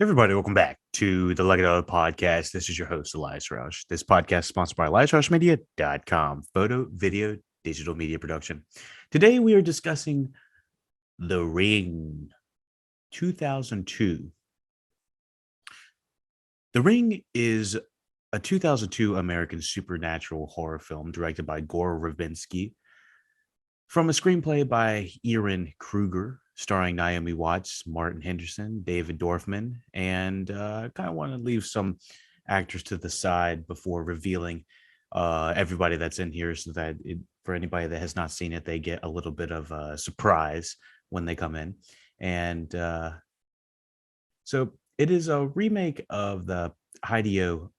Everybody, welcome back to the LuckyDog podcast. This is your host, Elias Roush. This podcast is sponsored by EliasRoushMedia.com, photo, video, digital media production. Today, we are discussing The Ring 2002. The Ring is a 2002 American supernatural horror film directed by Gore Verbinski from a screenplay by Erin Kruger, starring Naomi Watts, Martin Henderson, David Dorfman, and I kind of want to leave some actors to the side before revealing everybody that's in here, so that for anybody that has not seen it, they get a little bit of a surprise when they come in. And so it is a remake of the Hideo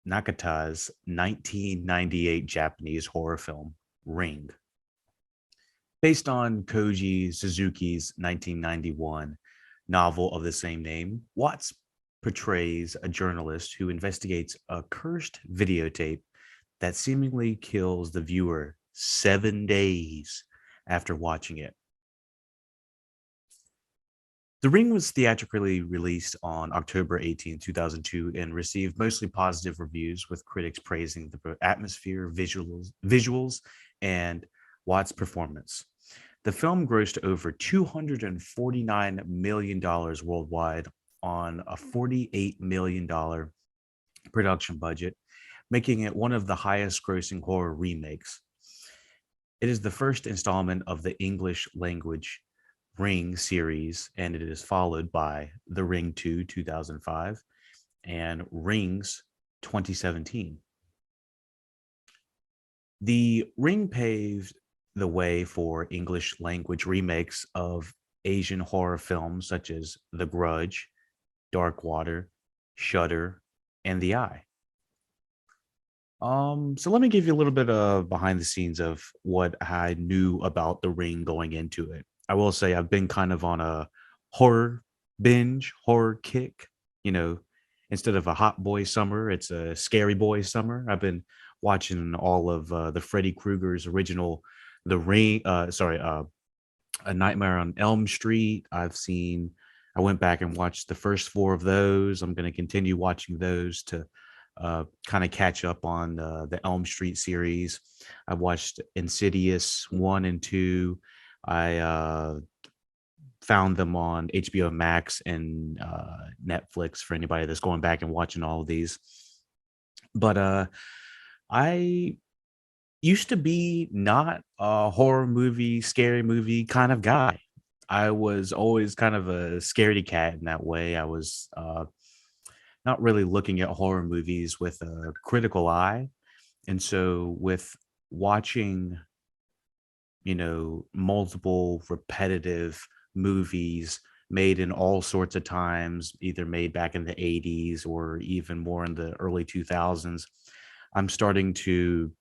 Nakata's 1998 Japanese horror film Ring, based on Koji Suzuki's 1991 novel of the same name. Watts portrays a journalist who investigates a cursed videotape that seemingly kills the viewer 7 days after watching it. The Ring was theatrically released on October 18, 2002, and received mostly positive reviews, with critics praising the atmosphere, visuals, and Watts' performance. The film grossed over $249 million worldwide on a $48 million production budget, making it one of the highest grossing horror remakes. It is the first installment of the English language Ring series, and it is followed by The Ring 2, 2005, and Rings 2017. The Ring paved the way for English language remakes of Asian horror films such as The Grudge, Dark Water, Shudder, and The Eye. So let me give you a little bit of behind the scenes of what I knew about The Ring going into it. I will say I've been kind of on a horror horror kick. You know, instead of a hot boy summer, it's a scary boy summer. I've been watching all of the Freddy Krueger's original The Ring. A Nightmare on Elm Street. I went back and watched the first four of those. I'm going to continue watching those to kind of catch up on the Elm Street series. I watched Insidious 1 and 2. I found them on HBO Max and Netflix for anybody that's going back and watching all of these. But I used to be not a horror movie, scary movie kind of guy. I was always kind of a scaredy cat in that way. I was not really looking at horror movies with a critical eye. And so with watching, multiple repetitive movies made in all sorts of times, either made back in the 80s or even more in the early 2000s, I'm starting to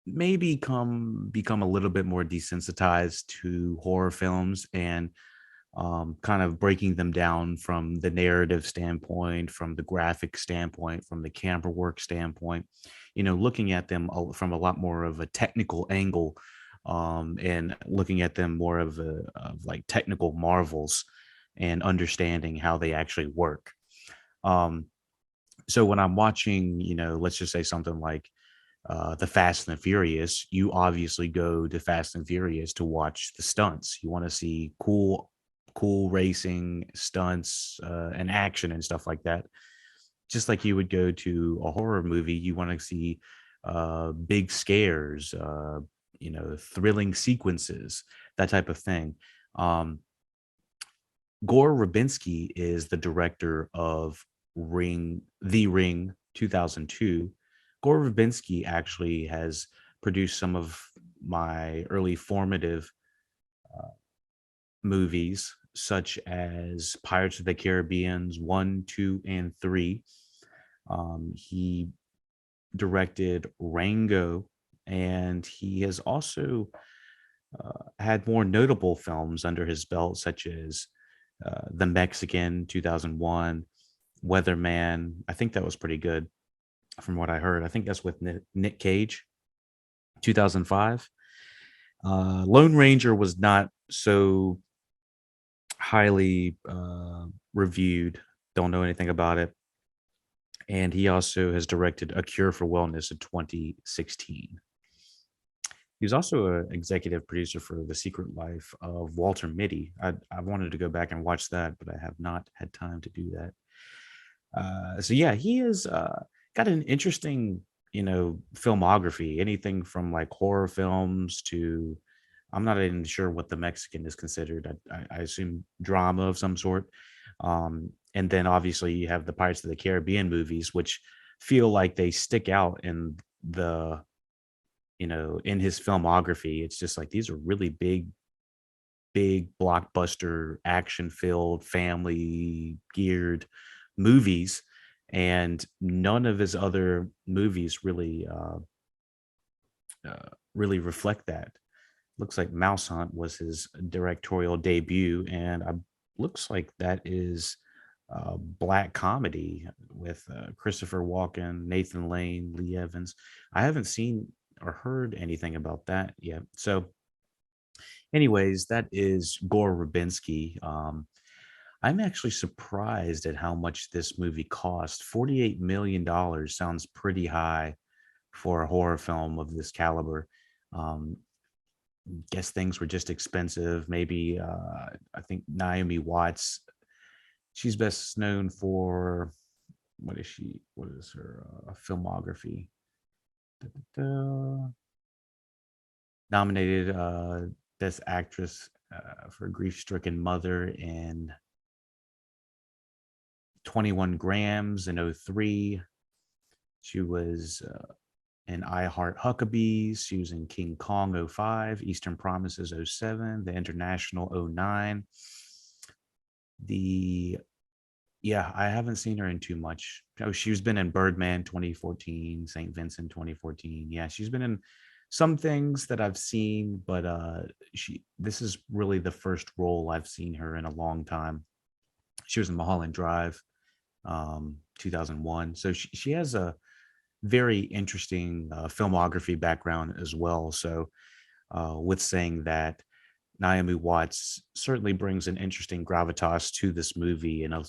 maybe become a little bit more desensitized to horror films, and kind of breaking them down from the narrative standpoint, from the graphic standpoint, from the camera work standpoint, looking at them from a lot more of a technical angle, and looking at them more of like technical marvels and understanding how they actually work. Um, so when I'm watching, let's just say something like the Fast and the Furious, you obviously go to Fast and Furious to watch the stunts. You want to see cool racing stunts and action and stuff like that. Just like you would go to a horror movie, you want to see big scares, thrilling sequences, that type of thing. Um, Gore Rabinski is the director of The Ring 2002. Gore Verbinski actually has produced some of my early formative uh, movies, such as Pirates of the Caribbean's 1, 2, and 3. He directed Rango, and he has also had more notable films under his belt, such as The Mexican 2001, Weatherman. I think that was pretty good from what I heard. I think that's with Nick Cage, 2005. Lone Ranger was not so highly reviewed. Don't know anything about it. And he also has directed A Cure for Wellness in 2016. He was also an executive producer for The Secret Life of Walter Mitty. I wanted to go back and watch that, but I have not had time to do that. So yeah, he has got an interesting, filmography. Anything from like horror films to, I'm not even sure what the Mexican is considered. I assume drama of some sort. And then obviously you have the Pirates of the Caribbean movies, which feel like they stick out in the, in his filmography. It's just like these are really big blockbuster action filled family geared movies, and none of his other movies really reflect that. Looks like Mouse Hunt was his directorial debut, and looks like that is black comedy with Christopher Walken, Nathan Lane, Lee Evans. I haven't seen or heard anything about that yet. So anyways, that is Gore Verbinski. I'm actually surprised at how much this movie cost. $48 million sounds pretty high for a horror film of this caliber. Um, guess things were just expensive. Maybe I think Naomi Watts. She's best known for what is she? What is her filmography? Da-da-da. Nominated Best Actress for Grief Stricken Mother in 21 Grams in '03. She was in I Heart Huckabees. She was in King Kong '05, Eastern Promises '07, The International '09. The Yeah, I haven't seen her in too much. Oh, she's been in Birdman 2014, St. Vincent 2014. Yeah, she's been in some things that I've seen, but this is really the first role I've seen her in a long time. She was in Mulholland Drive, 2001. So she has a very interesting filmography background as well. So with saying that, Naomi Watts certainly brings an interesting gravitas to this movie and a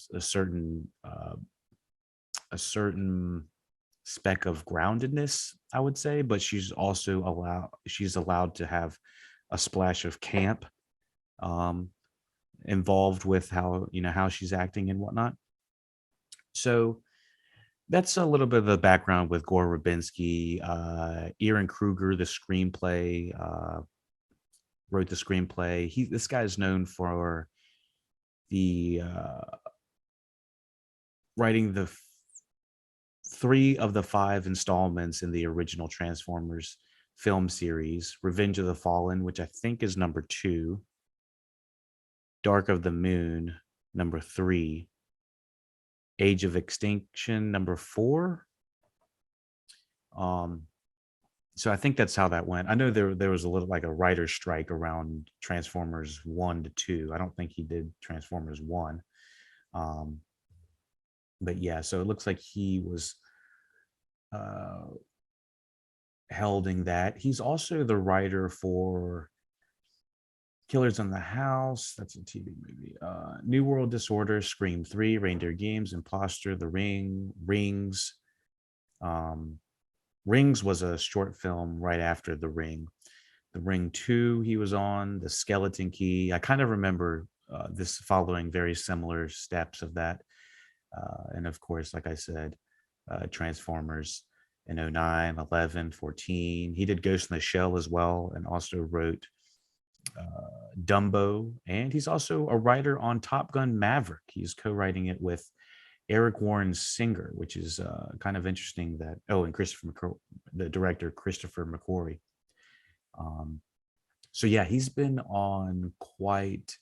certain speck of groundedness, I would say, but she's allowed to have a splash of camp um, involved with how she's acting and whatnot. So that's a little bit of the background with Gore Verbinski. Aaron Kruger, the screenplay, wrote the screenplay. This guy is known for the writing the three of the five installments in the original Transformers film series: Revenge of the Fallen, which I think is number 2, Dark of the Moon, number 3, Age of Extinction, number 4. Um, so I think that's how that went. I know there was a little like a writer's strike around Transformers 1 to 2. I don't think he did Transformers 1. Um, but yeah, so it looks like he was uh, holding that. He's also the writer for Killers in the House. That's a TV movie. New World Disorder, Scream 3, Reindeer Games, Imposter, The Ring, Rings. Um, Rings was a short film right after The Ring. The Ring 2 he was on, The Skeleton Key. I kind of remember this following very similar steps of that. And of course, like I said, Transformers in '09, 11, 14. He did Ghost in the Shell as well, and also wrote Dumbo. And he's also a writer on Top Gun Maverick. He's co-writing it with Eric Warren Singer, which is kind of interesting that, and the director, Christopher McQuarrie. Um, so yeah, he's been on quite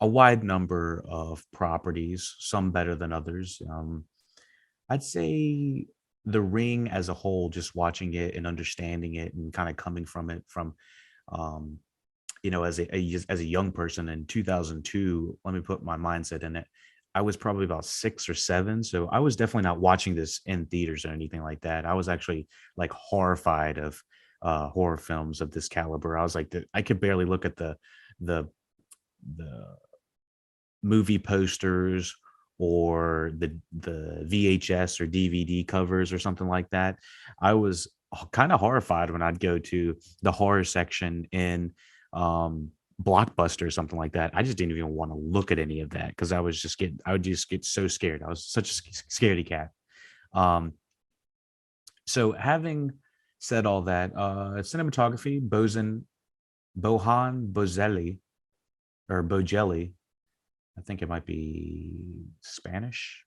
a wide number of properties, some better than others. I'd say The Ring as a whole, just watching it and understanding it and kind of coming from it from, um, as a young person in 2002, let me put my mindset in it. I was probably about 6 or 7, so I was definitely not watching this in theaters or anything like that. I was actually like horrified of horror films of this caliber. I was like, I could barely look at the the movie posters or the VHS or DVD covers or something like that. I was kind of horrified when I'd go to the horror section in um, Blockbuster or something like that. I just didn't even want to look at any of that because I would just get so scared. I was such a scaredy cat. Um, so having said all that, cinematography, Bohan Bozelli or Bogelli, I think it might be Spanish.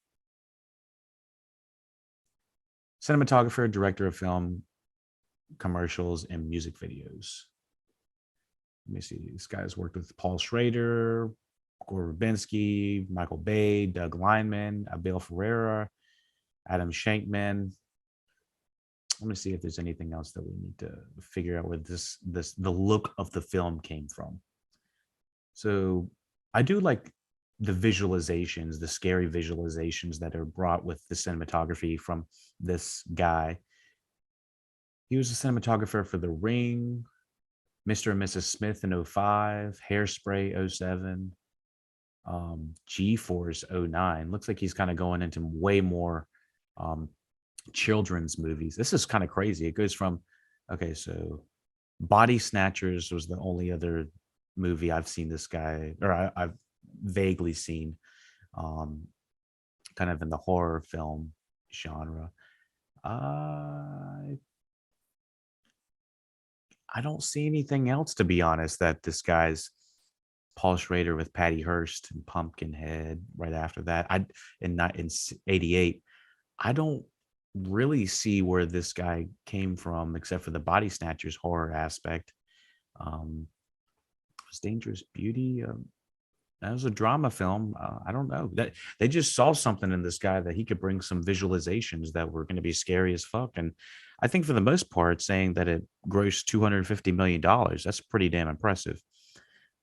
Cinematographer, director of film, commercials, and music videos. Let me see. This guy's worked with Paul Schrader, Gore Verbinski, Michael Bay, Doug Lineman, Abel Ferreira, Adam Shankman. Let me see if there's anything else that we need to figure out where the look of the film came from. So I do like the visualizations, the scary visualizations that are brought with the cinematography from this guy. He was a cinematographer for The Ring, Mr. and Mrs. Smith in '05, Hairspray '07, G-Force '09. Looks like he's kind of going into way more um, children's movies. This is kind of crazy. It goes from, okay, so Body Snatchers was the only other movie I've seen this guy, or I've vaguely seen, um, kind of in the horror film genre. I I don't see anything else, to be honest, that this guy's Paul Schrader with Patty Hearst and Pumpkinhead right after that. Not in '88. I don't really see where this guy came from except for the Body Snatchers horror aspect. Um, was Dangerous Beauty? That was a drama film. I don't know that they just saw something in this guy that he could bring some visualizations that were going to be scary as fuck. And I think for the most part, saying that it grossed $250 million, that's pretty damn impressive.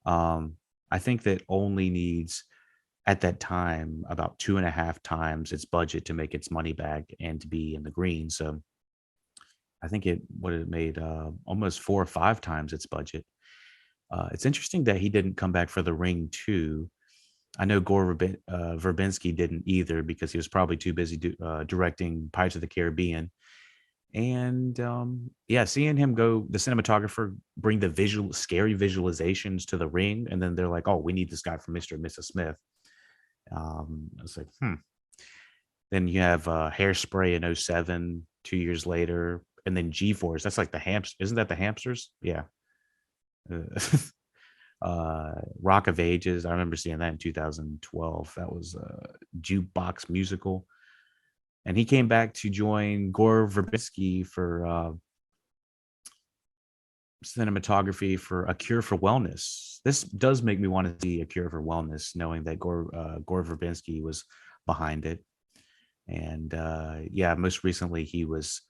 Um, I think that only needs at that time about two and a half times its budget to make its money back and to be in the green. So I think it would have made almost four or five times its budget. It's interesting that he didn't come back for The Ring 2. I know Verbinski didn't either because he was probably too busy directing Pirates of the Caribbean. And yeah, seeing him go, the cinematographer bring the scary visualizations to The Ring, and then they're like, "Oh, we need this guy from Mr. and Mrs. Smith." I was like, hmm. Then you have Hairspray in '07, 2 years later, and then G-Force. That's like the hamster. Isn't that the hamsters? Yeah. Uh, Rock of Ages. I remember seeing that in 2012. That was a jukebox musical. And he came back to join Gore Verbinski for cinematography for A Cure for Wellness. This does make me want to see A Cure for Wellness, knowing that Gore Verbinski was behind it. And yeah, most recently he was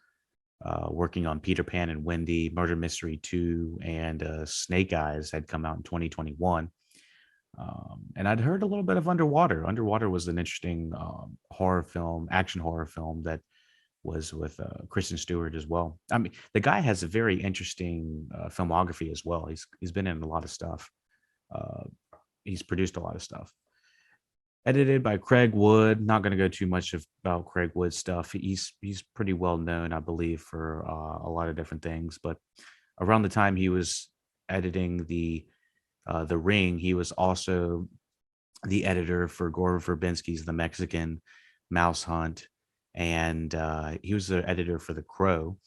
working on Peter Pan and Wendy, Murder Mystery 2, and Snake Eyes had come out in 2021. And I'd heard a little bit of Underwater. Underwater was an interesting horror film, action horror film that was with Kristen Stewart as well. I mean, the guy has a very interesting filmography as well. He's been in a lot of stuff. Uh, he's produced a lot of stuff. Edited by Craig Wood. Not going to go too much about Craig Wood's stuff. He's pretty well known, I believe, for a lot of different things. But around the time he was editing the Ring, he was also the editor for Gore Verbinski's The Mexican, Mouse Hunt, and he was the editor for The Crow.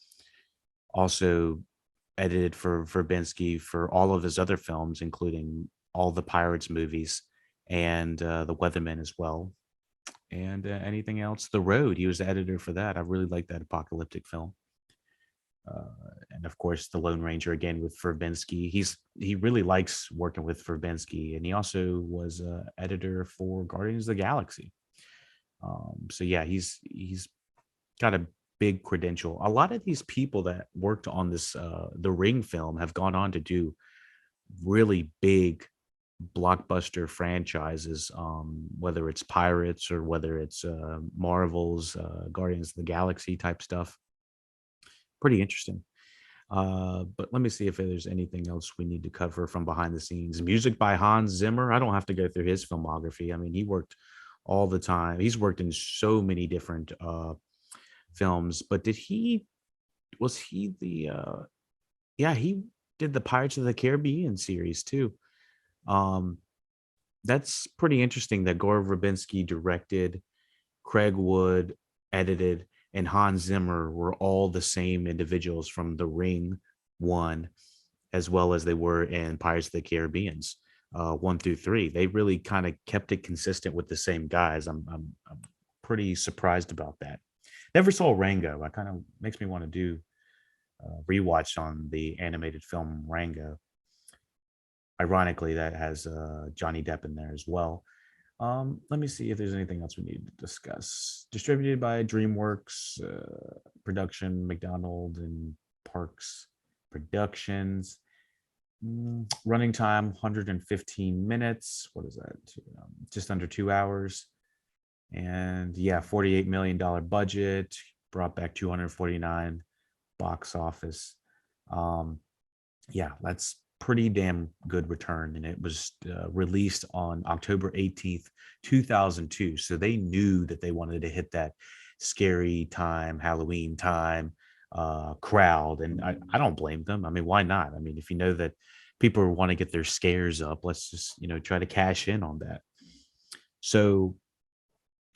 Also edited for Verbinski for all of his other films, including all the Pirates movies and The Weathermen as well. And anything else? The Road. He was the editor for that. I really like that apocalyptic film. And of course, The Lone Ranger again with Verbinski. He really likes working with Verbinski, and he also was editor for Guardians of the Galaxy. So yeah, he's got a big credential. A lot of these people that worked on this the Ring film have gone on to do really big blockbuster franchises, whether it's Pirates or whether it's Marvel's Guardians of the Galaxy type stuff. Pretty interesting. But let me see if there's anything else we need to cover from behind the scenes. Music by Hans Zimmer. I don't have to go through his filmography. I mean, he worked all the time. He's worked in so many different films. But did he? Was he the? Yeah, he did the Pirates of the Caribbean series too. Um, that's pretty interesting that Gore Verbinski directed, Craig Wood edited, and Hans Zimmer were all the same individuals from The Ring one, as well as they were in Pirates of the Caribbean's 1 through 3. They really kind of kept it consistent with the same guys. I'm pretty surprised about that. Never saw Rango. I kind of makes me want to do rewatch on the animated film Rango. Ironically, that has Johnny Depp in there as well. Let me see if there's anything else we need to discuss. Distributed by DreamWorks, production McDonald and Parks Productions. Running time 115 minutes. What is that? Just under 2 hours. And yeah, $48 million budget, brought back 249 box office. Um, yeah, that's pretty damn good return. And it was released on October 18th, 2002. So they knew that they wanted to hit that scary time, Halloween time crowd. And I don't blame them. I mean, why not? I mean, if you know that people want to get their scares up, let's just, try to cash in on that. So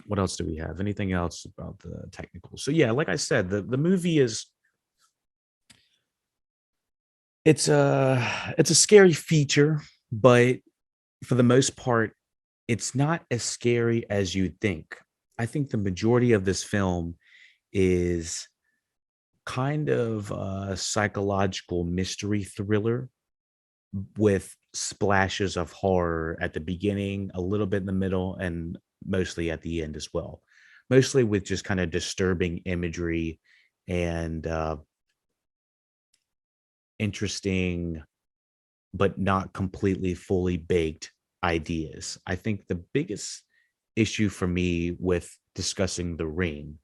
what else do we have? Anything else about the technicals? So yeah, like I said, the movie is it's a scary feature, but for the most part, it's not as scary as you'd think. I think the majority of this film is kind of a psychological mystery thriller with splashes of horror at the beginning, a little bit in the middle, and mostly at the end as well. Mostly with just kind of disturbing imagery and interesting but not completely fully baked ideas. I think the biggest issue for me with discussing The Ring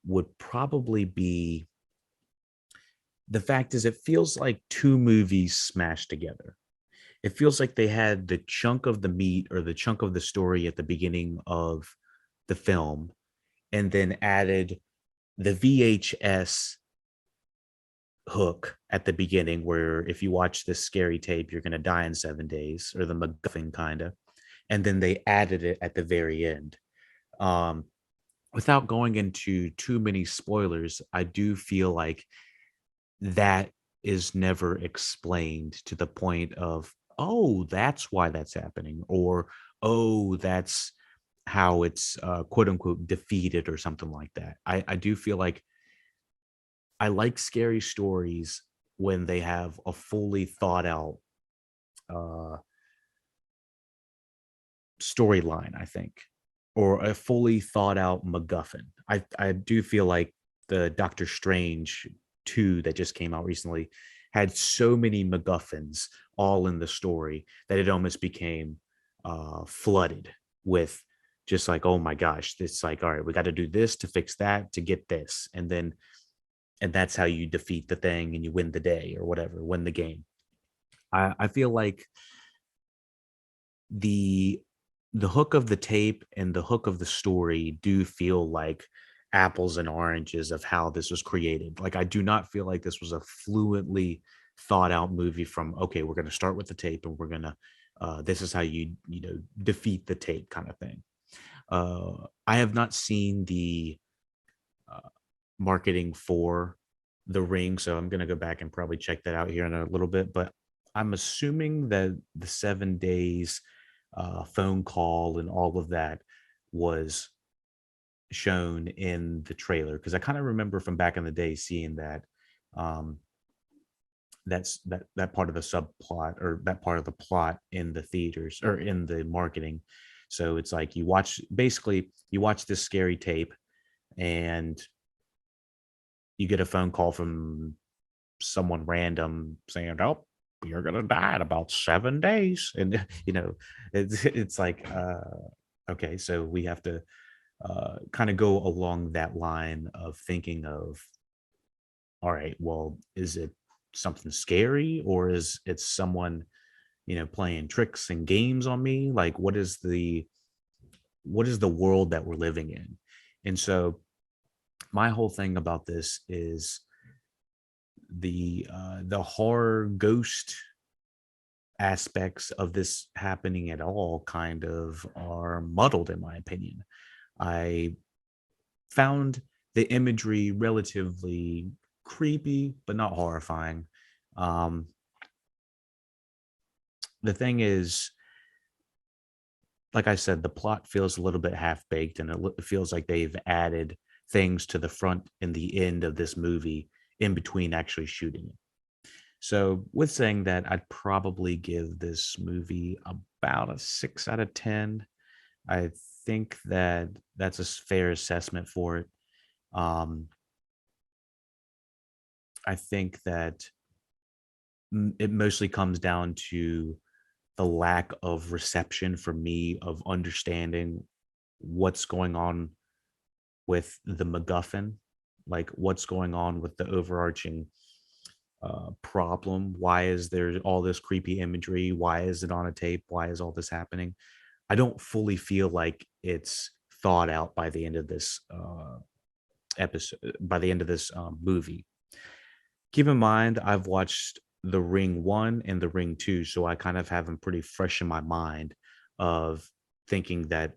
would probably be the fact is it feels like two movies smashed together. It feels like they had the chunk of the meat or the chunk of the story at the beginning of the film and then added the VHS hook at the beginning where if you watch this scary tape, you're going to die in 7 days, or the MacGuffin kind of. And then they added it at the very end. Um, Without going into too many spoilers, I do feel like that is never explained to the point of, oh, that's why that's happening, or oh, that's how it's quote unquote defeated or something like that. I do feel like I like scary stories when they have a fully thought out uh, storyline, I think, or a fully thought out MacGuffin. I do feel like the Doctor Strange 2 that just came out recently had so many MacGuffins all in the story that it almost became flooded with just like, oh my gosh, it's like, all right, we got to do this to fix that to get this. And that's how you defeat the thing and you win the day or whatever, win the game. I feel like the the hook of the tape and the hook of the story do feel like apples and oranges of how this was created. Like I do not feel like this was a fluently thought out movie from okay, we're going to start with the tape and we're going to this is how you defeat the tape kind of thing. I have not seen the uh, marketing for the ring, so I'm going to go back and probably check that out here in a little bit, but I'm assuming that the 7 days phone call and all of that was shown in the trailer because I kind of remember from back in the day seeing that um that part of the subplot or that part of the plot in the theaters or in the marketing. So it's like you watch this scary tape and you get a phone call from someone random saying, "Oh, you're gonna die in about 7 days," and it's like, okay, so we have to kind of go along that line of thinking of, all right, well, is it? something scary, or is it someone, playing tricks and games on me? Like, what is the world that we're living in? And so my whole thing about this is the horror ghost aspects of this happening at all kind of are muddled, in my opinion. I found the imagery relatively creepy, but not horrifying. Um, the thing is, like I said, the plot feels a little bit half baked, and it feels like they've added things to the front and the end of this movie in between actually shooting it. So, with saying that, I'd probably give this movie about a 6 out of 10. I think that that's a fair assessment for it. Um, I think that it mostly comes down to the lack of reception for me of understanding what's going on with the MacGuffin, like what's going on with the overarching problem. Why is there all this creepy imagery? Why is it on a tape? Why is all this happening? I don't fully feel like it's thought out by the end of this episode, by the end of this movie. Keep in mind, I've watched The Ring 1 and The Ring 2, so I kind of have them pretty fresh in my mind of thinking that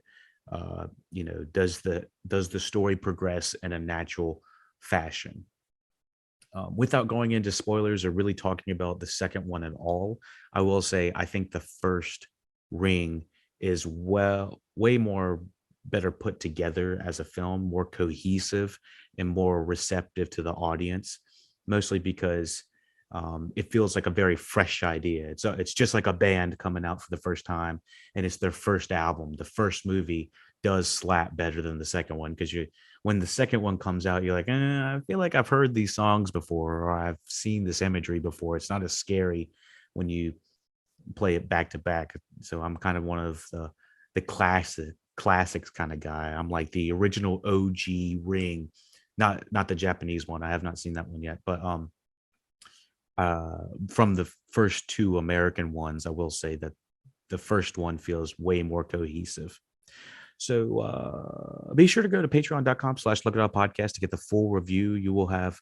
does the story progress in a natural fashion? Without going into spoilers or really talking about the second one at all, I will say I think the first Ring is way more better put together as a film, more cohesive and more receptive to the audience, mostly because it feels like a very fresh idea. It's just like a band coming out for the first time, and it's their first album. The first movie does slap better than the second one because you when the second one comes out, you're like, I feel like I've heard these songs before, or I've seen this imagery before. It's not as scary when you play it back to back. So I'm kind of one of the classics kind of guy. I'm like the original OG Ring, not the Japanese one. I have not seen that one yet, but from the first two American ones, I will say that the first one feels way more cohesive. So be sure to go to patreon.com/look it up podcast to get the full review. You will have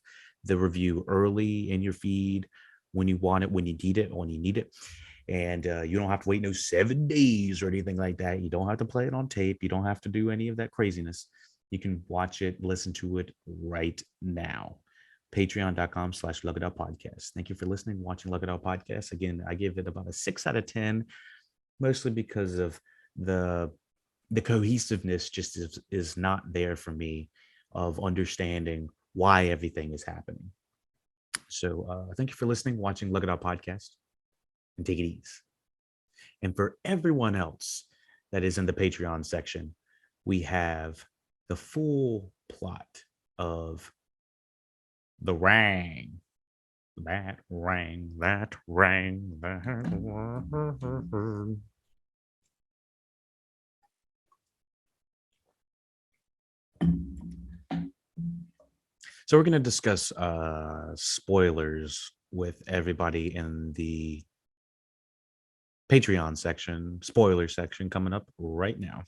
the review early in your feed when you want it, when you need it, when you need it. And you don't have to wait no 7 days or anything like that. You don't have to play it on tape. You don't have to do any of that craziness. You can watch it, listen to it right now. Patreon.com/look it up podcast. Thank you for listening, watching Look It Up podcast. Again, I give it about a 6 out of 10, mostly because of the cohesiveness just is not there for me of understanding why everything is happening. So thank you for listening, watching Look It Up podcast, and take it easy. And for everyone else that is in the Patreon section, we have the full plot of The Rang. That rang, that rang, that rang. So we're going to discuss spoilers with everybody in the Patreon section, spoiler section coming up right now.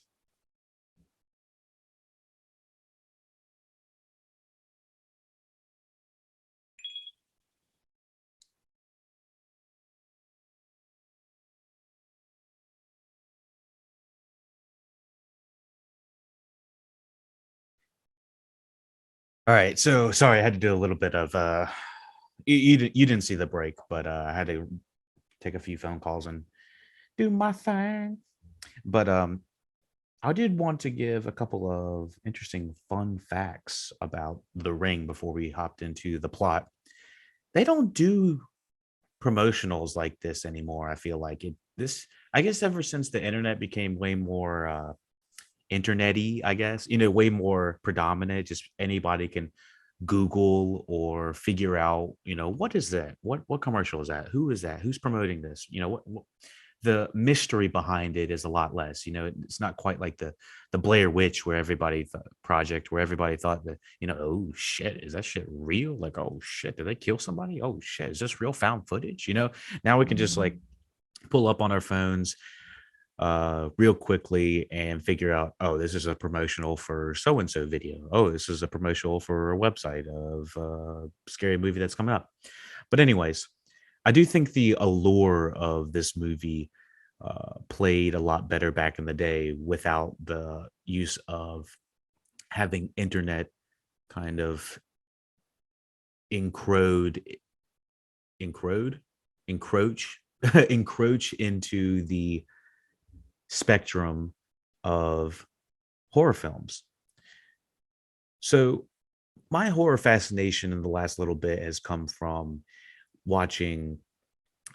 All right, so sorry, I had to do a little bit of you didn't see the break, but I had to take a few phone calls and do my thing. But I did want to give a couple of interesting fun facts about The Ring before we hopped into the plot. They don't do promotionals like this anymore. I feel like I guess ever since the internet became way more internety, I guess, way more predominant, just anybody can Google or figure out, what is that? What commercial is that? Who is that? Who's promoting this? What the mystery behind it is a lot less. It's not quite like the Blair Witch where project where everybody thought that, oh shit, is that shit real? Like, oh shit, did they kill somebody? Oh shit, is this real found footage? Now we can just like pull up on our phones real quickly and figure out, oh, this is a promotional for so and so video. Oh, this is a promotional for a website of a scary movie that's coming up. But anyways, I do think the allure of this movie played a lot better back in the day without the use of having internet kind of encrode encrode encroach encroach into the spectrum of horror films. So my horror fascination in the last little bit has come from watching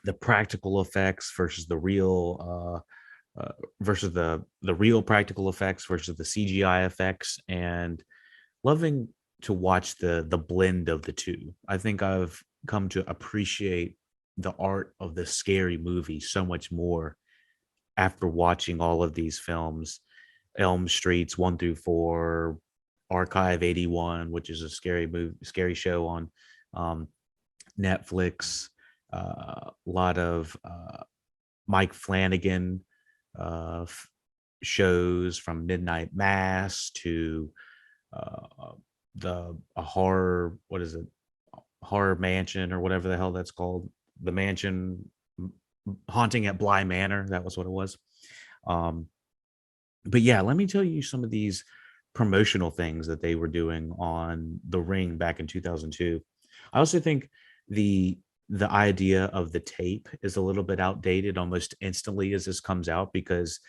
the practical effects versus the real versus the real practical effects versus the CGI effects, and loving to watch the blend of the two. I think I've come to appreciate the art of the scary movie so much more after watching all of these films. Elm Streets 1 through 4, Archive 81, which is a scary show on um, Netflix. A lot of Mike Flanagan shows, from Midnight Mass to a horror, what is it? Horror Mansion or whatever the hell that's called. The Mansion, Haunting at Bly Manor. That was what it was. Um, but yeah, let me tell you some of these promotional things that they were doing on The Ring back in 2002. I also think the the idea of the tape is a little bit outdated almost instantly as this comes out, because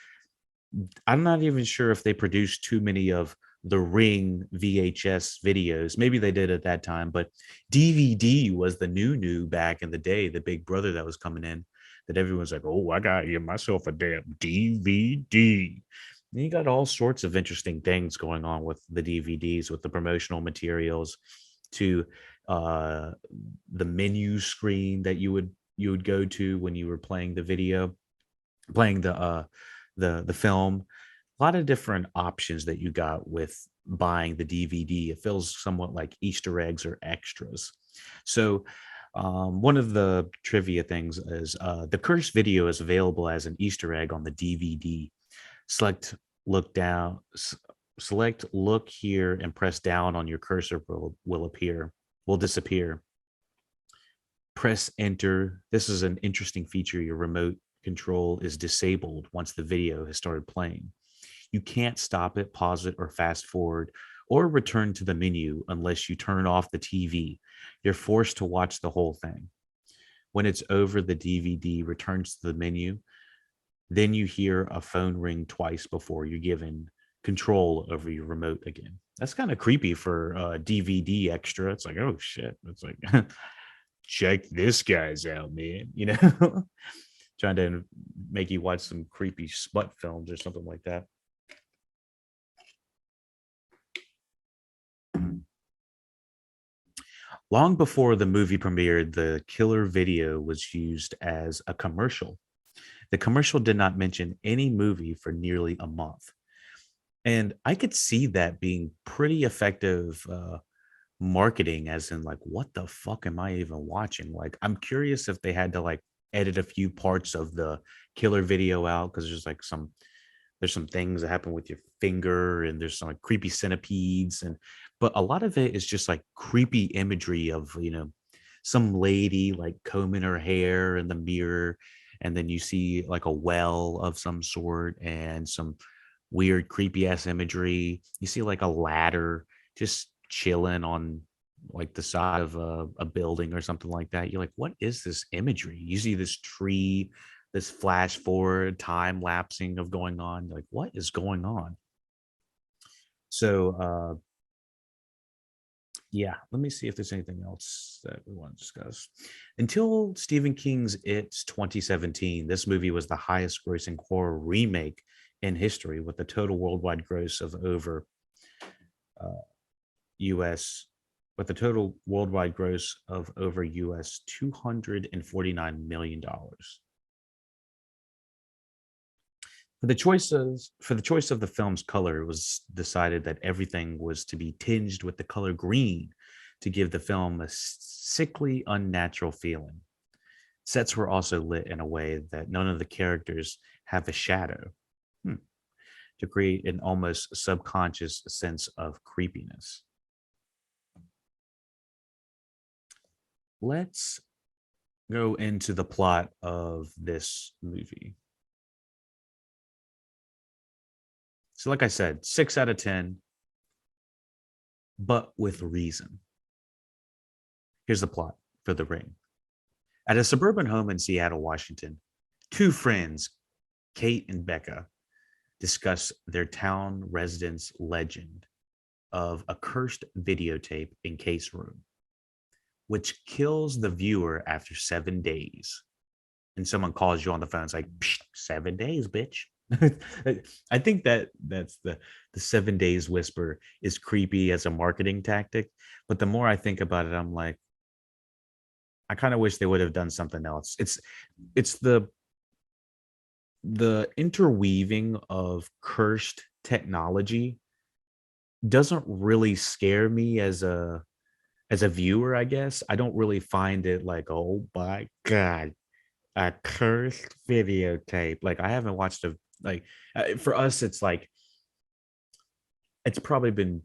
I'm not even sure if they produced too many of the Ring VHS videos. Maybe they did at that time, but DVD was the new back in the day, the big brother that was coming in, that everyone's like, oh, I got to get myself a damn DVD. And you got all sorts of interesting things going on with the DVDs, with the promotional materials, to uh, the menu screen that you would go to when you were playing the video, playing the film. A lot of different options that you got with buying the DVD. It feels somewhat like Easter eggs or extras. So one of the trivia things is the cursed video is available as an Easter egg on the DVD. Select look down, select look here, and press down on your cursor will disappear. Press enter. This is an interesting feature. Your remote control is disabled once the video has started playing. You can't stop it, pause it, or fast forward, or return to the menu unless you turn off the TV. You're forced to watch the whole thing. When it's over, the DVD returns to the menu. Then you hear a phone ring twice before you're given control over your remote again. That's kind of creepy for a DVD extra. It's like, oh shit. It's like, check this guy's out, man. Trying to make you watch some creepy smut films or something like that. Long before the movie premiered, the killer video was used as a commercial. The commercial did not mention any movie for nearly a month. And I could see that being pretty effective marketing, as in, like, what the fuck am I even watching? Like, I'm curious if they had to like edit a few parts of the killer video out, because there's some things that happen with your finger, and there's some like creepy centipedes, and but a lot of it is just like creepy imagery of, some lady like combing her hair in the mirror, and then you see like a well of some sort and some weird creepy ass imagery. You see like a ladder just chilling on like the side of a building or something like that. You're like, what is this imagery? You see this tree, this flash forward time lapsing of going on. You're like, what is going on? So yeah, let me see if there's anything else that we want to discuss. Until Stephen King's It's 2017, this movie was the highest grossing horror remake in history, with a total worldwide gross of over uh, US with a total worldwide gross of over US $249 million. For the choice of the film's color, it was decided that everything was to be tinged with the color green to give the film a sickly, unnatural feeling. Sets were also lit in a way that none of the characters have a shadow, hmm, to create an almost subconscious sense of creepiness. Let's go into the plot of this movie. So, like I said, 6 out of 10, but with reason. Here's the plot for The Ring. At a suburban home in Seattle, Washington, two friends, Kate and Becca, discuss their town residence legend of a cursed videotape in Kate's room, which kills the viewer after 7 days. And someone calls you on the phone, it's like, 7 days, bitch. I think that's the 7 days whisper is creepy as a marketing tactic. But the more I think about it, I'm like, I kind of wish they would have done something else. It's the interweaving of cursed technology doesn't really scare me as a viewer, I guess. I don't really find it like, oh my god, a cursed videotape. Like I haven't watched a like for us it's like it's probably been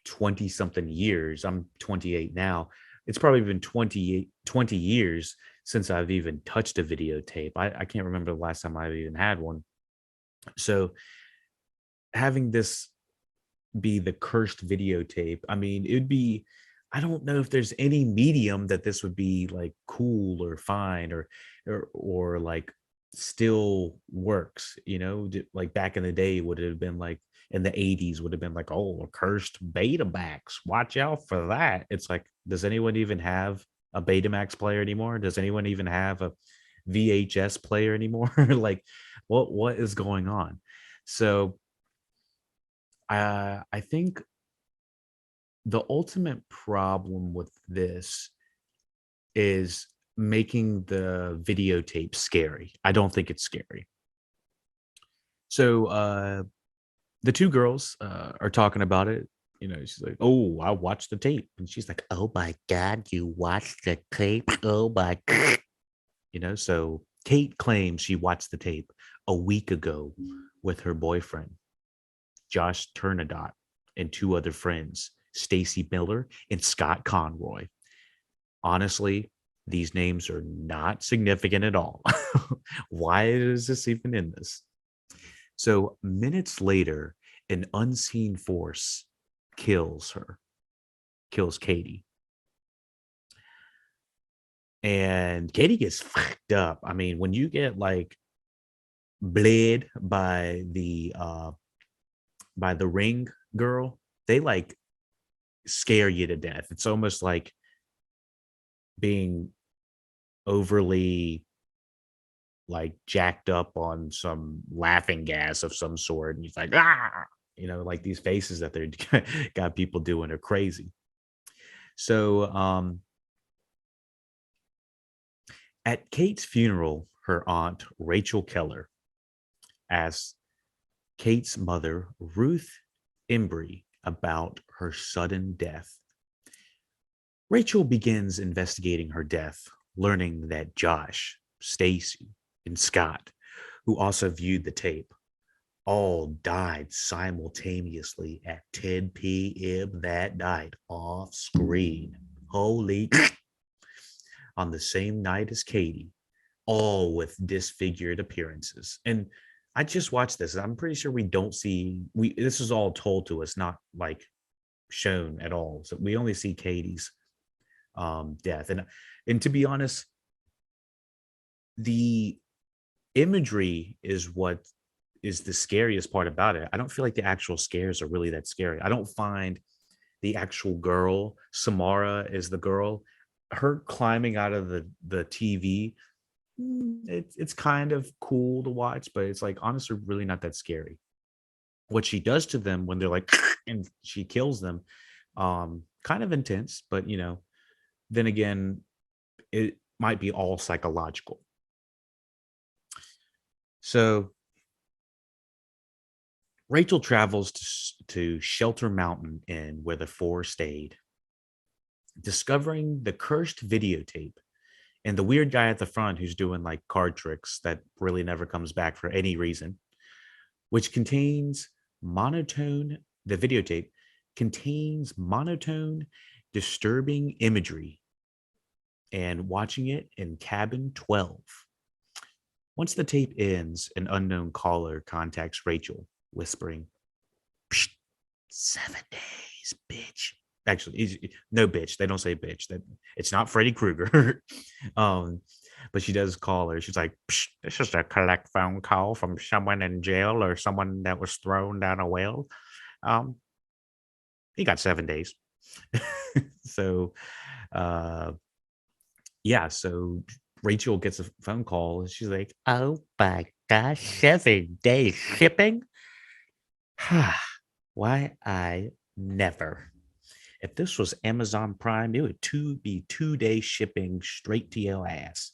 20 something years. I'm 28 now. It's probably been 20 years since I've even touched a videotape. I can't remember the last time I've even had one. So having this be the cursed videotape, I mean, it'd be, I don't know if there's any medium that this would be like cool or fine or like still works, like back in the day would it have been like in the 80s would have been like, oh, a cursed Betamax. Watch out for that. It's like, does anyone even have a Betamax player anymore? Does anyone even have a VHS player anymore? Like what is going on? So I think the ultimate problem with this is making the videotape scary. I don't think it's scary. So the two girls are talking about it. She's like, "Oh, I watched the tape," and she's like, "Oh my god, you watched the tape? Oh my!" So Kate claims she watched the tape a week ago with her boyfriend, Josh Turnadot, and two other friends, Stacy Miller and Scott Conroy. Honestly, these names are not significant at all. Why is this even in this? So, minutes later, an unseen force kills her, kills Katie. And Katie gets fucked up. I mean, when you get like bled by the ring girl, they like scare you to death. It's almost like being overly like jacked up on some laughing gas of some sort, and he's like, ah, like these faces that they're got people doing are crazy. So at Kate's funeral, her aunt Rachel Keller asks Kate's mother Ruth Embry about her sudden death. Rachel begins investigating her death, learning that Josh, Stacy, and Scott, who also viewed the tape, all died simultaneously at 10 p.m. that night off screen. Holy on the same night as Katie, all with disfigured appearances. And I just watched this. I'm pretty sure we don't see we this is all told to us, not like shown at all. So we only see Katie's death. And to be honest, the imagery is what is the scariest part about it. I don't feel like the actual scares are really that scary. I don't find the actual girl, Samara is the girl, her climbing out of the TV. It's kind of cool to watch, but it's like honestly really not that scary. What she does to them when they're like and she kills them, kind of intense, but then again, it might be all psychological. So Rachel travels to Shelter Mountain Inn where the four stayed, discovering the cursed videotape and the weird guy at the front who's doing like card tricks that really never comes back for any reason, which contains monotone, the videotape contains monotone, disturbing imagery, and watching it in cabin 12. Once the tape ends, an unknown caller contacts Rachel, whispering, "Psst, 7 days, bitch." Actually, no bitch. They don't say bitch. That it's not Freddy Krueger. um, but she does call her. She's like, "Psst, this is a collect phone call from someone in jail or someone that was thrown down a well. Um, he got 7 days." So, uh, yeah. So Rachel gets a phone call and she's like, "Oh my gosh, 7 days shipping? Why I never." If this was Amazon Prime, it would be 2 day shipping straight to your ass.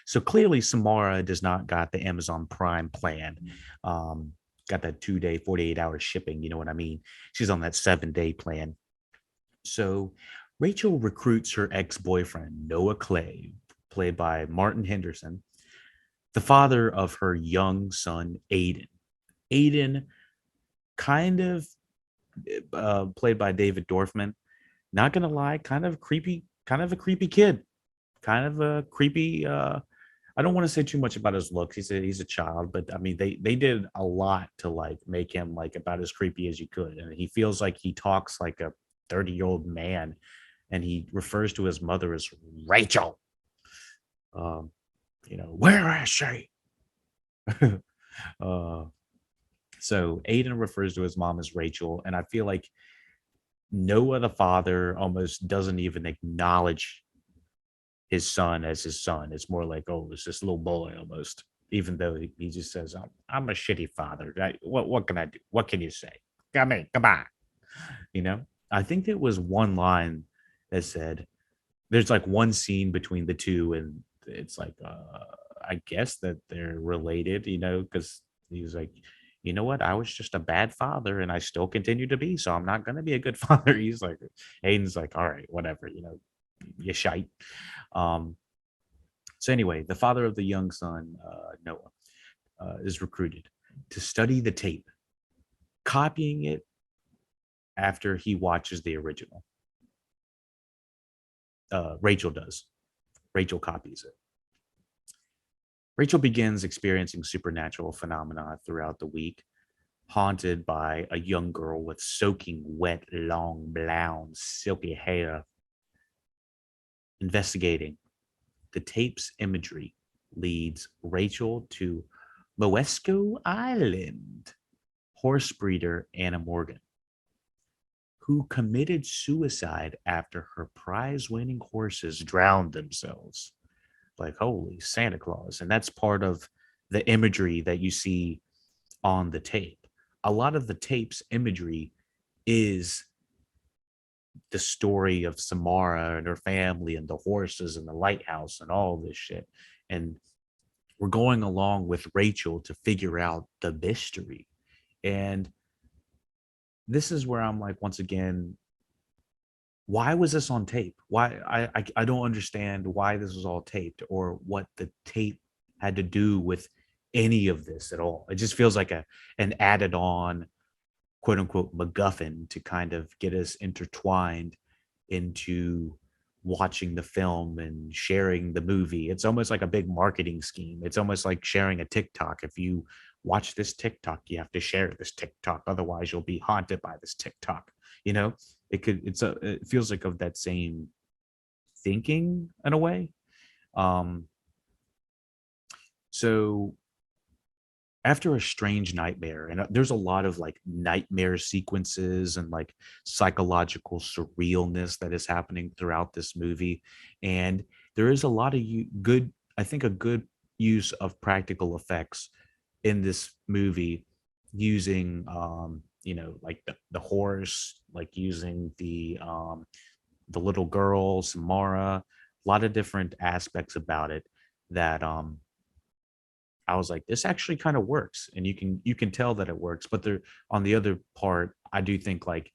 So clearly Samara does not got the Amazon Prime plan. Um, got that 2 day, 48 hour shipping. You know what I mean? She's on that 7 day plan. So Rachel recruits her ex-boyfriend, Noah Clay, played by Martin Henderson, the father of her young son, Aiden. Aiden, kind of played by David Dorfman. Not gonna lie, kind of a creepy kid, kind of a creepy. I don't want to say too much about his looks. He's a child, but I mean they did a lot to like make him like about as creepy as you could, and he feels like he talks like a 30-year-old man, and he refers to his mother as Rachel. Um, where is she? uh, so Aiden refers to his mom as Rachel, and I feel like Noah the father almost doesn't even acknowledge his son as his son. It's more like, oh, it's this little boy almost, even though he just says, I'm a shitty father. What can I do? What can you say? Come on. You know, I think there was one line that said, there's like one scene between the two, and it's like, I guess that they're related, because he's like, you know what? I was just a bad father and I still continue to be, so I'm not going to be a good father. He's like, Aiden's like, all right, whatever, you shite. Um, so anyway, the father of the young son, Noah, is recruited to study the tape, copying it after he watches the original. Rachel does. Rachel copies it. Rachel begins experiencing supernatural phenomena throughout the week, haunted by a young girl with soaking wet, long, blonde, silky hair. Investigating the tape's imagery leads Rachel to Moesco Island horse breeder Anna Morgan, who committed suicide after her prize winning horses drowned themselves. Like, holy Santa Claus. And that's part of the imagery that you see on the tape. A lot of the tape's imagery is the story of Samara and her family and the horses and the lighthouse and all this shit. And we're going along with Rachel to figure out the mystery. And this is where I'm like, once again, why was this on tape? Why I don't understand why this was all taped or what the tape had to do with any of this at all. It just feels like an added on quote unquote MacGuffin to kind of get us intertwined into watching the film and sharing the movie. It's almost like a big marketing scheme. It's almost like sharing a TikTok. If you watch this TikTok, you have to share this TikTok. Otherwise, you'll be haunted by this TikTok. You know, it feels like of that same thinking in a way. Um, so after a strange nightmare, and there's a lot of like nightmare sequences and like psychological surrealness that is happening throughout this movie, and there is a lot of good, I think, a good use of practical effects in this movie, using like the horse, like using the little girl Samara, a lot of different aspects about it that I was like, this actually kind of works, and you can tell that it works. But there, on the other part, I do think like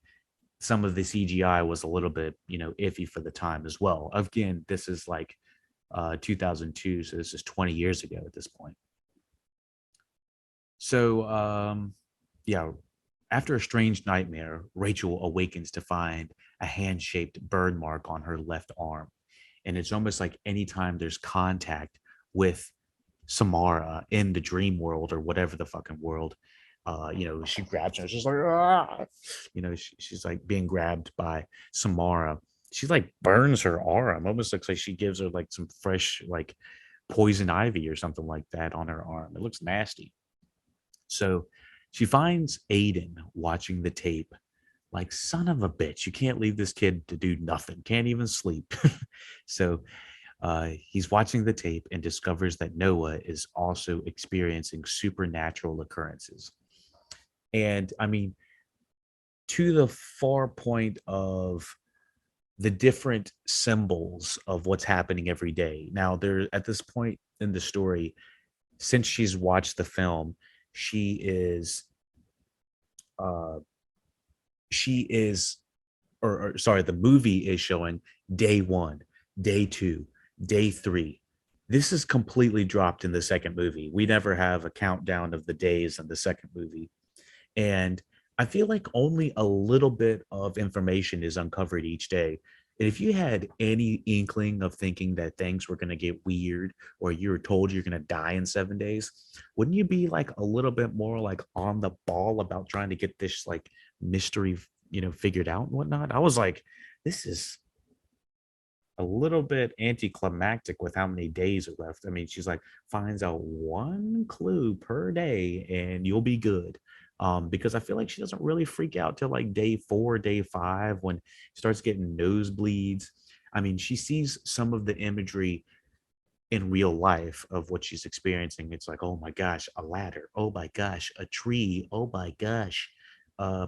some of the CGI was a little bit, iffy for the time as well. Again, this is like 2002, so this is 20 years ago at this point. So, yeah, after a strange nightmare, Rachel awakens to find a hand shaped burn mark on her left arm. And it's almost like anytime there's contact with Samara in the dream world or whatever the fucking world, she grabs her. She's like, ah! She's like being grabbed by Samara. She like burns her arm. Almost looks like she gives her like some fresh, like poison ivy or something like that on her arm. It looks nasty. So she finds Aiden watching the tape, like, son of a bitch, you can't leave this kid to do nothing, can't even sleep. So he's watching the tape and discovers that Noah is also experiencing supernatural occurrences. And I mean, to the far point of the different symbols of what's happening every day. Now, there at this point in the story, since she's watched the film, she is uh she is or sorry, the movie is showing day one, day two, day three. This is completely dropped in the second movie. We never have a countdown of the days in the second movie. And I feel like only a little bit of information is uncovered each day. And if you had any inkling of thinking that things were going to get weird or you were told you're going to die in 7 days, wouldn't you be like a little bit more like on the ball about trying to get this like mystery, figured out and whatnot? I was like, this is a little bit anticlimactic with how many days are left. I mean, she's like, finds out one clue per day and you'll be good. Because I feel like she doesn't really freak out till like day 4, day 5 when she starts getting nosebleeds. I mean, she sees some of the imagery in real life of what she's experiencing. It's like, oh my gosh, a ladder. Oh my gosh, a tree. Oh my gosh, uh,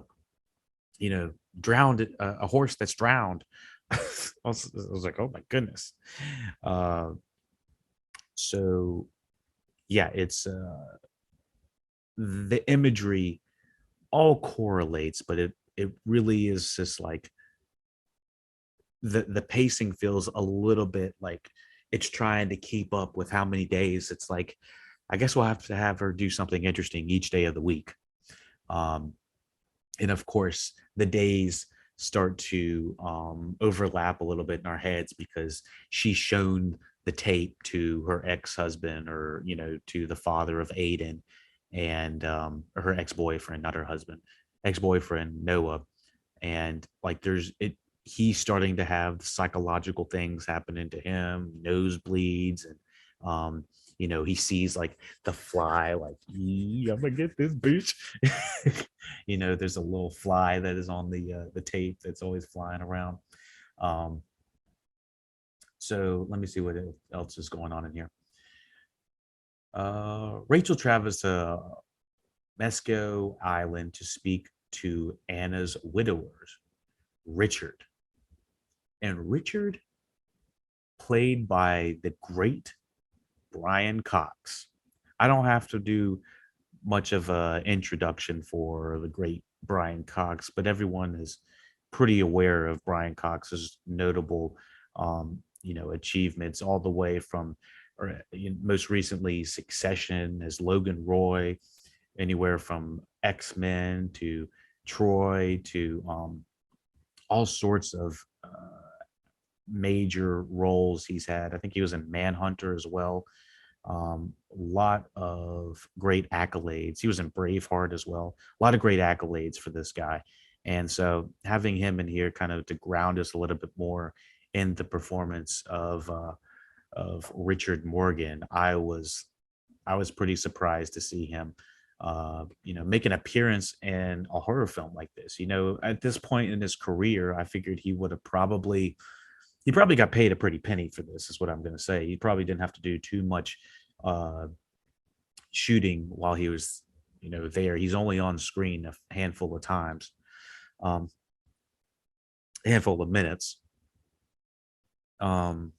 drowned, a horse that's drowned. I was like, oh my goodness. Uh, so yeah, it's the imagery all correlates, but it really is just like the pacing feels a little bit like it's trying to keep up with how many days. It's like, I guess we'll have to have her do something interesting each day of the week. Um, and of course the days start to overlap a little bit in our heads because she's shown the tape to her ex-husband, or to the father of Aiden, and her ex-boyfriend, not her husband, ex-boyfriend Noah. And like there's it he's starting to have psychological things happening to him, nosebleeds, and he sees like the fly, like, I'm gonna get this bitch. There's a little fly that is on the tape that's always flying around. um so let me see what else is going on in here. Rachel travels to Mesco Island to speak to Anna's widowers, Richard. And Richard, played by the great Brian Cox. I don't have to do much of a introduction for the great Brian Cox, but everyone is pretty aware of Brian Cox's notable, achievements all the way from, or most recently, Succession as Logan Roy, anywhere from X-Men to Troy to all sorts of major roles he's had. I think he was in Manhunter as well. A lot of great accolades. He was in Braveheart as well. A lot of great accolades for this guy. And so having him in here kind of to ground us a little bit more in the performance of Richard Morgan, I was pretty surprised to see him make an appearance in a horror film like this. At this point in his career, I figured he probably got paid a pretty penny for this, is what I'm going to say. He probably didn't have to do too much uh, shooting while he was, there. He's only on screen a handful of times, um, a handful of minutes. Um,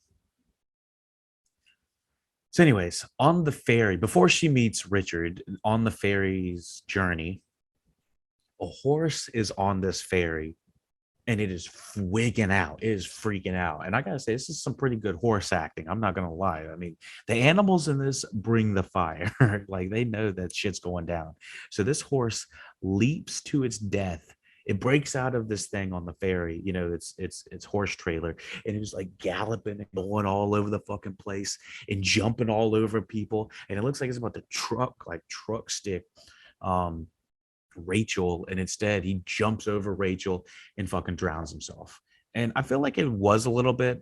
So, anyways, on the ferry, before she meets Richard, on the ferry's journey, a horse is on this ferry and it is wigging out. It is freaking out. And I gotta say, this is some pretty good horse acting. I'm not gonna lie. I mean, the animals in this bring the fire. Like they know that shit's going down. So this horse leaps to its death. It breaks out of this thing on the ferry, it's horse trailer, and it's like galloping and going all over the fucking place and jumping all over people. And it looks like it's about to truck stick um Rachel, and instead he jumps over Rachel and fucking drowns himself. And I feel like it was a little bit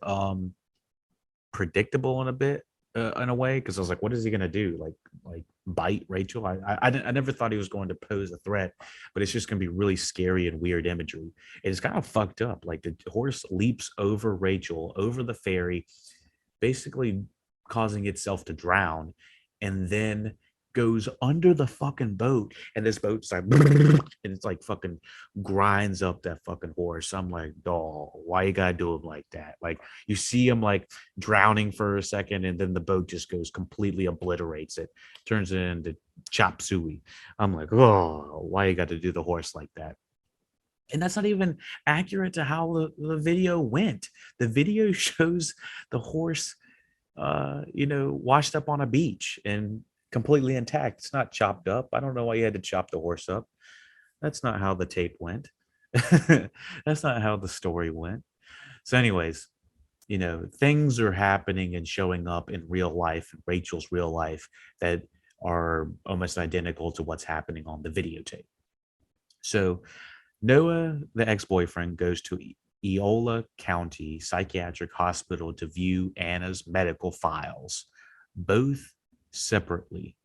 predictable in a way, because I was like, what is he gonna do? Like bite Rachel? I never thought he was going to pose a threat, but it's just gonna be really scary and weird imagery. It's kind of fucked up. Like the horse leaps over Rachel over the ferry, basically causing itself to drown, and then goes under the fucking boat, and this boat's like and it's like fucking grinds up that fucking horse. I'm like, dog, why you gotta do him like that? Like you see him like drowning for a second, and then the boat just goes completely obliterates it, turns it into chop suey. I'm like, oh, why you got to do the horse like that? And that's not even accurate to how the video went. The video shows the horse washed up on a beach and completely intact. It's not chopped up. I don't know why you had to chop the horse up. That's not how the tape went. That's not how the story went. So, anyways, things are happening and showing up in real life, Rachel's real life, that are almost identical to what's happening on the videotape. So, Noah, the ex boyfriend, goes to Eola County Psychiatric Hospital to view Anna's medical files. Both separately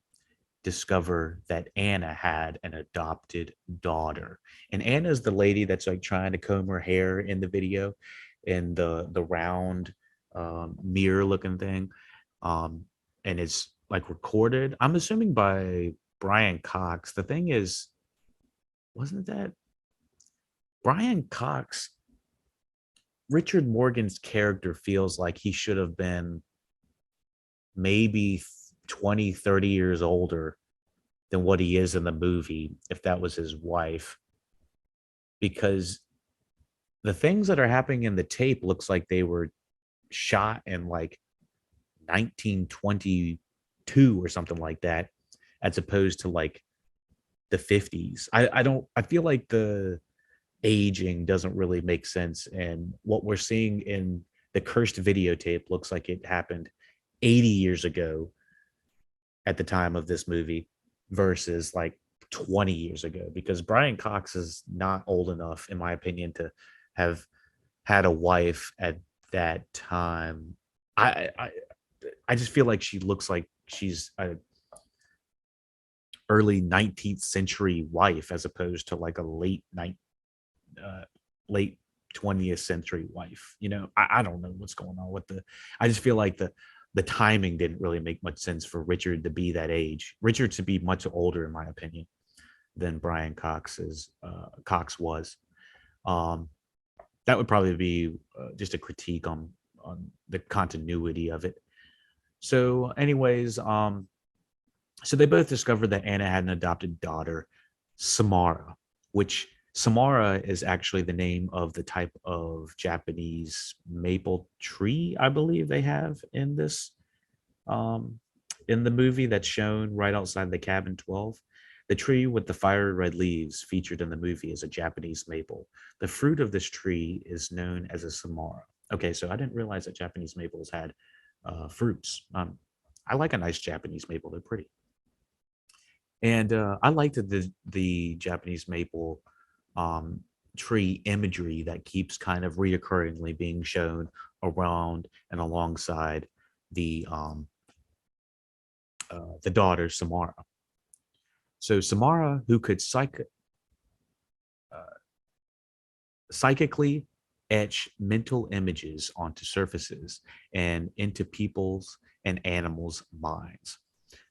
discover that Anna had an adopted daughter. And Anna's the lady that's like trying to comb her hair in the video, in the round mirror looking thing. Um, and it's like recorded, I'm assuming, by Brian Cox. The thing is, wasn't that Brian Cox? Richard Morgan's character feels like he should have been maybe 20, 30 years older than what he is in the movie, if that was his wife, because the things that are happening in the tape looks like they were shot in like 1922 or something like that, as opposed to like the 50s. I feel like the aging doesn't really make sense, and what we're seeing in the cursed videotape looks like it happened 80 years ago at the time of this movie versus like 20 years ago, because Brian Cox is not old enough, in my opinion, to have had a wife at that time. I i i just feel like she looks like she's a early 19th century wife, as opposed to like a uh, late 20th century wife. I don't know what's going on with I just feel like the timing didn't really make much sense for Richard to be that age. Richard to be much older, in my opinion, than Brian Cox was. Um, that would probably be just a critique on the continuity of it. So, anyways, so they both discovered that Anna had an adopted daughter, Samara, which Samara is actually the name of the type of Japanese maple tree, I believe they have um, in the movie that's shown right outside the cabin 12. The tree with the fiery red leaves featured in the movie is a Japanese maple. The fruit of this tree is known as a Samara. Okay, so I didn't realize that Japanese maples had fruits. I like a nice Japanese maple; they're pretty. And I liked the Japanese maple um, tree imagery that keeps kind of reoccurringly being shown around and alongside the daughter Samara. So Samara, who could uh, psychically etch mental images onto surfaces and into people's and animals' minds.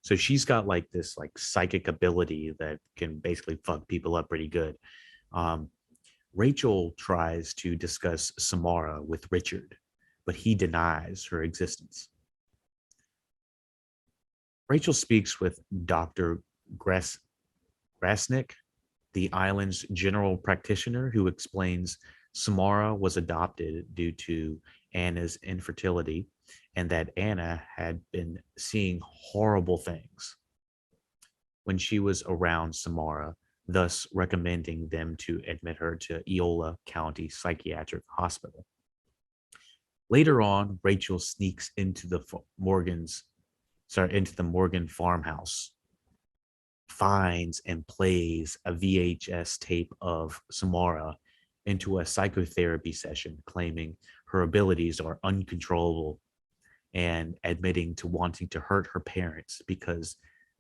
So she's got like this like psychic ability that can basically fuck people up pretty good. Um, Rachel tries to discuss Samara with Richard, but he denies her existence. Rachel speaks with Dr. Gress Grasnick, the island's general practitioner, who explains Samara was adopted due to Anna's infertility and that Anna had been seeing horrible things when she was around Samara, thus recommending them to admit her to Eola County Psychiatric Hospital. Later on, Rachel sneaks into the Morgan farmhouse, finds and plays a VHS tape of Samara into a psychotherapy session, claiming her abilities are uncontrollable and admitting to wanting to hurt her parents because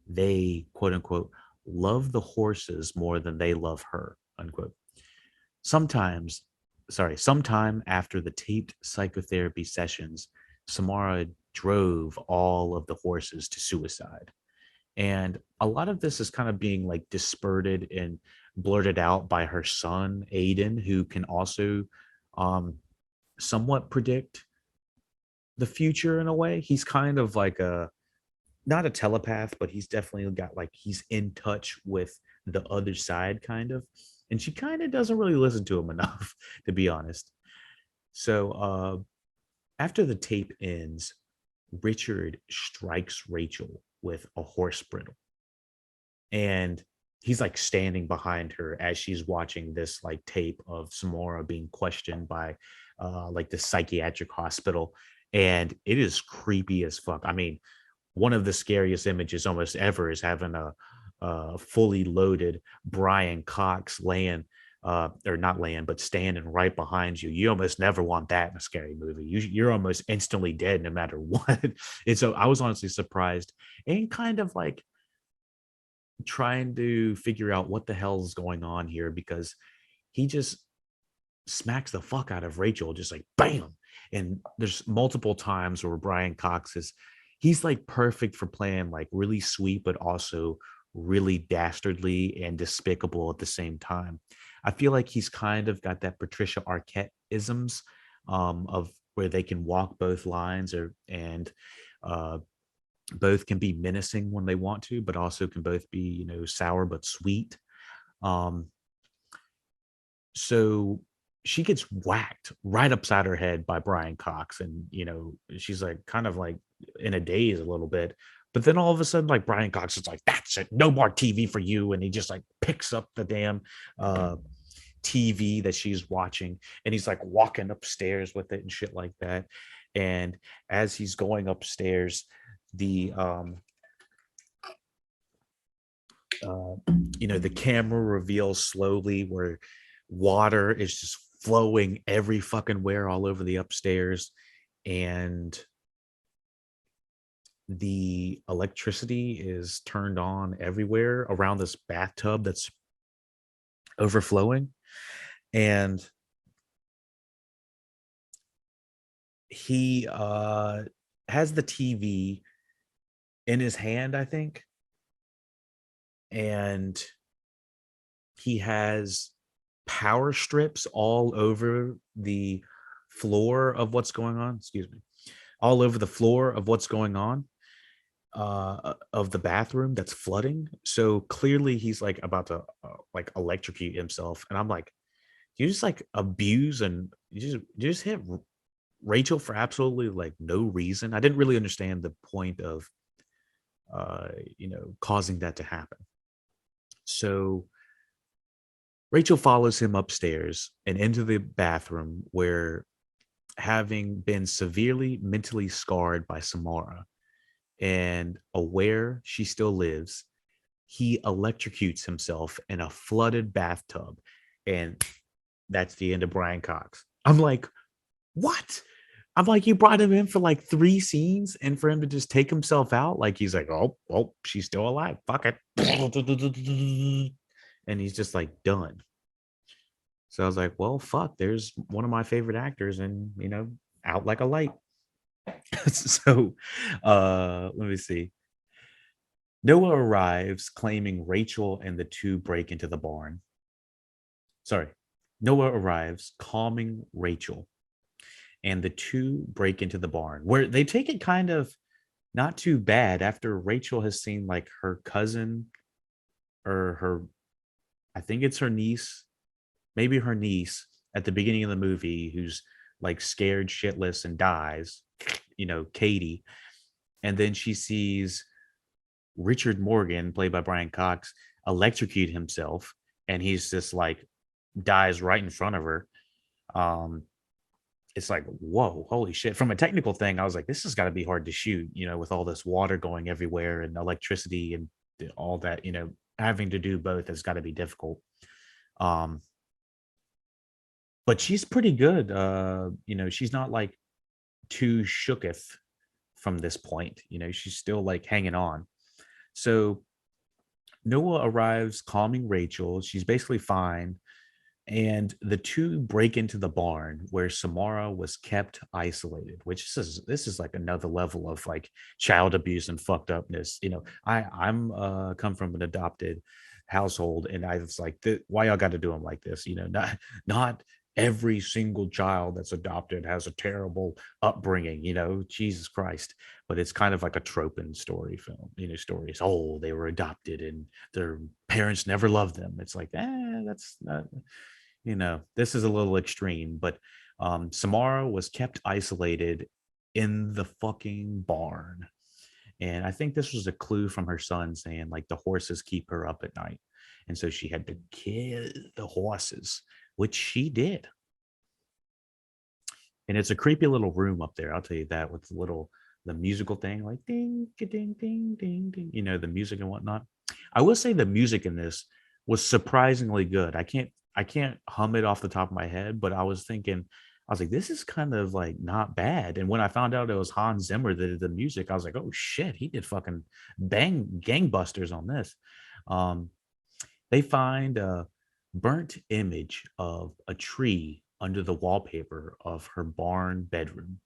they, quote unquote, love the horses more than they love her, unquote. Sometimes, sometime after the taped psychotherapy sessions, Samara drove all of the horses to suicide. And a lot of this is kind of being like dispersed and blurted out by her son, Aiden, who can also um, somewhat predict the future in a way. He's kind of like a not a telepath, but he's definitely got like he's in touch with the other side, kind of. And she kind of doesn't really listen to him enough, to be honest. So after the tape ends, Richard strikes Rachel with a horse bridle. And he's like standing behind her as she's watching this like tape of Samora being questioned by like the psychiatric hospital. And it is creepy as fuck. I mean, one of the scariest images almost ever is having a fully loaded Brian Cox laying, or not laying, but standing right behind you. You almost never want that in a scary movie. You're almost instantly dead no matter what. And so I was honestly surprised and kind of like trying to figure out what the hell is going on here because he just smacks the fuck out of Rachel, just like bam. And there's multiple times where Brian Cox is, he's like perfect for playing like really sweet, but also really dastardly and despicable at the same time. I feel like he's kind of got that Patricia Arquette isms of where they can walk both lines or and uh, both can be menacing when they want to, but also can both be, you know, sour but sweet. Um, so she gets whacked right upside her head by Brian Cox, and you know, she's like kind of like in a daze a little bit. But then all of a sudden, like Brian Cox is like, "That's it, no more TV for you," and he just like picks up the damn uh, TV that she's watching, and he's like walking upstairs with it and shit like that. And as he's going upstairs, the uh, you know, the camera reveals slowly where water is just flowing every fucking where all over the upstairs, and the electricity is turned on everywhere around this bathtub that's overflowing. And he has the TV in his hand, I think, and he has power strips all over the floor of what's going on. Excuse me, all over the floor of what's going on of the bathroom that's flooding. So clearly he's like about to like electrocute himself. And I'm like, you just like abuse and you just hit Rachel for absolutely like no reason. I didn't really understand the point of you know, causing that to happen. So Rachel follows him upstairs and into the bathroom where, having been severely mentally scarred by Samara and aware she still lives, he electrocutes himself in a flooded bathtub. And that's the end of Brian Cox. I'm like, what? I'm like, you brought him in for like 3 scenes and for him to just take himself out? Like, he's like, oh, well, she's still alive. Fuck it. And he's just like done. So I was like, well, fuck, there's one of my favorite actors and, you know, out like a light. So let me see. Noah arrives claiming Rachel and the two break into the barn. Sorry. Noah arrives calming Rachel and the two break into the barn where they take it kind of not too bad after Rachel has seen like her cousin or her, I think it's her niece, maybe her niece at the beginning of the movie who's like scared shitless and dies, Katie. And then she sees Richard Morgan, played by Brian Cox, electrocute himself, and he's just like dies right in front of her. Um, it's like, whoa, holy shit. From a technical thing, I was like, this has got to be hard to shoot, with all this water going everywhere and electricity and all that, having to do both has got to be difficult. Um, but she's pretty good. She's not like too shooketh from this point. She's still like hanging on. So Noah arrives calming Rachel. She's basically fine. And the two break into the barn where Samara was kept isolated, which this is like another level of like child abuse and fucked upness. I'm come from an adopted household, and I was like, why y'all got to do them like this? Not every single child that's adopted has a terrible upbringing. Jesus Christ. But it's kind of like a trope in story film. Stories. Oh, they were adopted and their parents never loved them. It's like, that's not, this is a little extreme, but Samara was kept isolated in the fucking barn. And I think this was a clue from her son saying, like, the horses keep her up at night. And so she had to kill the horses, which she did. And it's a creepy little room up there. I'll tell you that, with the musical thing, like ding, ding, ding, ding, ding, the music and whatnot. I will say the music in this was surprisingly good. I can't hum it off the top of my head, but I was like, this is kind of like not bad. And when I found out it was Hans Zimmer that did the music, I was like, oh shit, he did fucking bang gangbusters on this. Um, they find a burnt image of a tree under the wallpaper of her barn bedroom,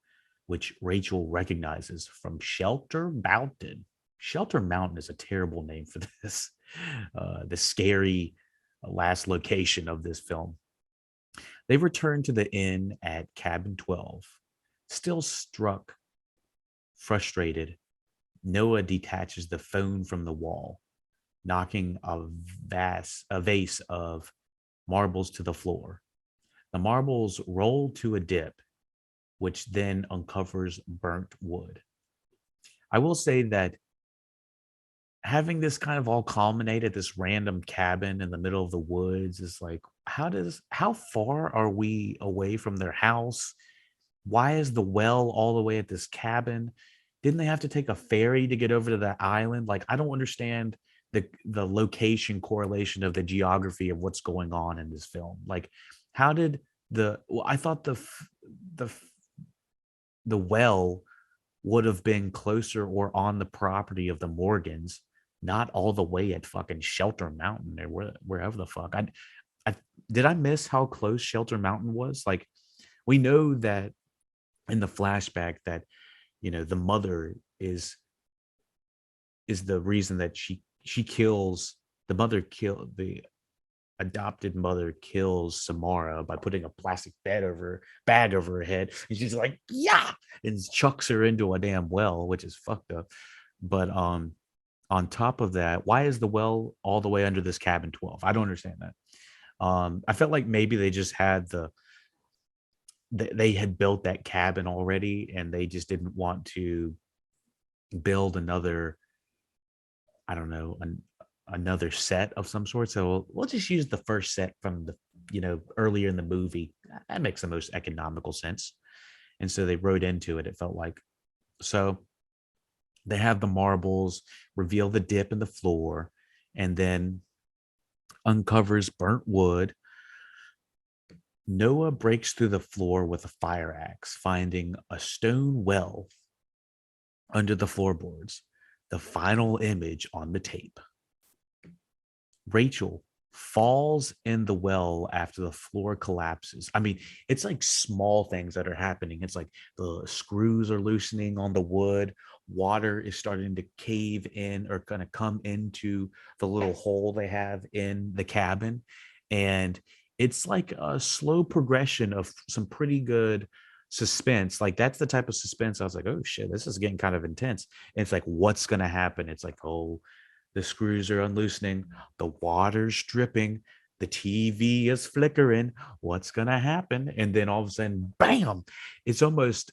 which Rachel recognizes from Shelter Mountain. Shelter Mountain is a terrible name for this, the scary last location of this film. They return to the inn at Cabin 12. Still struck, frustrated, Noah detaches the phone from the wall, knocking a vase of marbles to the floor. The marbles roll to a dip, which then uncovers burnt wood. I will say that having this kind of all culminate at this random cabin in the middle of the woods is like, how far are we away from their house? Why is the well all the way at this cabin? Didn't they have to take a ferry to get over to that island? Like, I don't understand the location correlation of the geography of what's going on in this film. Like, how did I thought the the well would have been closer or on the property of the Morgans, not all the way at fucking Shelter Mountain or wherever the fuck. I did I miss how close Shelter Mountain was? Like, we know that in the flashback that the mother is the reason that she kills the mother kill the adopted mother kills Samara by putting a plastic bag over her head, and she's like, yeah, and chucks her into a damn well, which is fucked up. But on top of that, why is the well all the way under this cabin 12? I don't understand that. I felt like maybe they just had they had built that cabin already, and they just didn't want to build another, I don't know, another set of some sort. So we'll just use the first set from the earlier in the movie. That makes the most economical sense. And so they wrote into it. It felt like so. They have the marbles, reveal the dip in the floor, and then uncovers burnt wood. Noah breaks through the floor with a fire axe, finding a stone well under the floorboards. The final image on the tape. Rachel falls in the well after the floor collapses. I mean, it's like small things that are happening. It's like the screws are loosening on the wood, water is starting to cave in or going to come into the little hole they have in the cabin. And it's like a slow progression of some pretty good suspense. Like that's the type of suspense I was like, oh shit, this is getting kind of intense. And it's like, what's gonna happen? It's like, oh, the screws are unloosening, the water's dripping, the TV is flickering. What's gonna happen? And then all of a sudden, bam! It's almost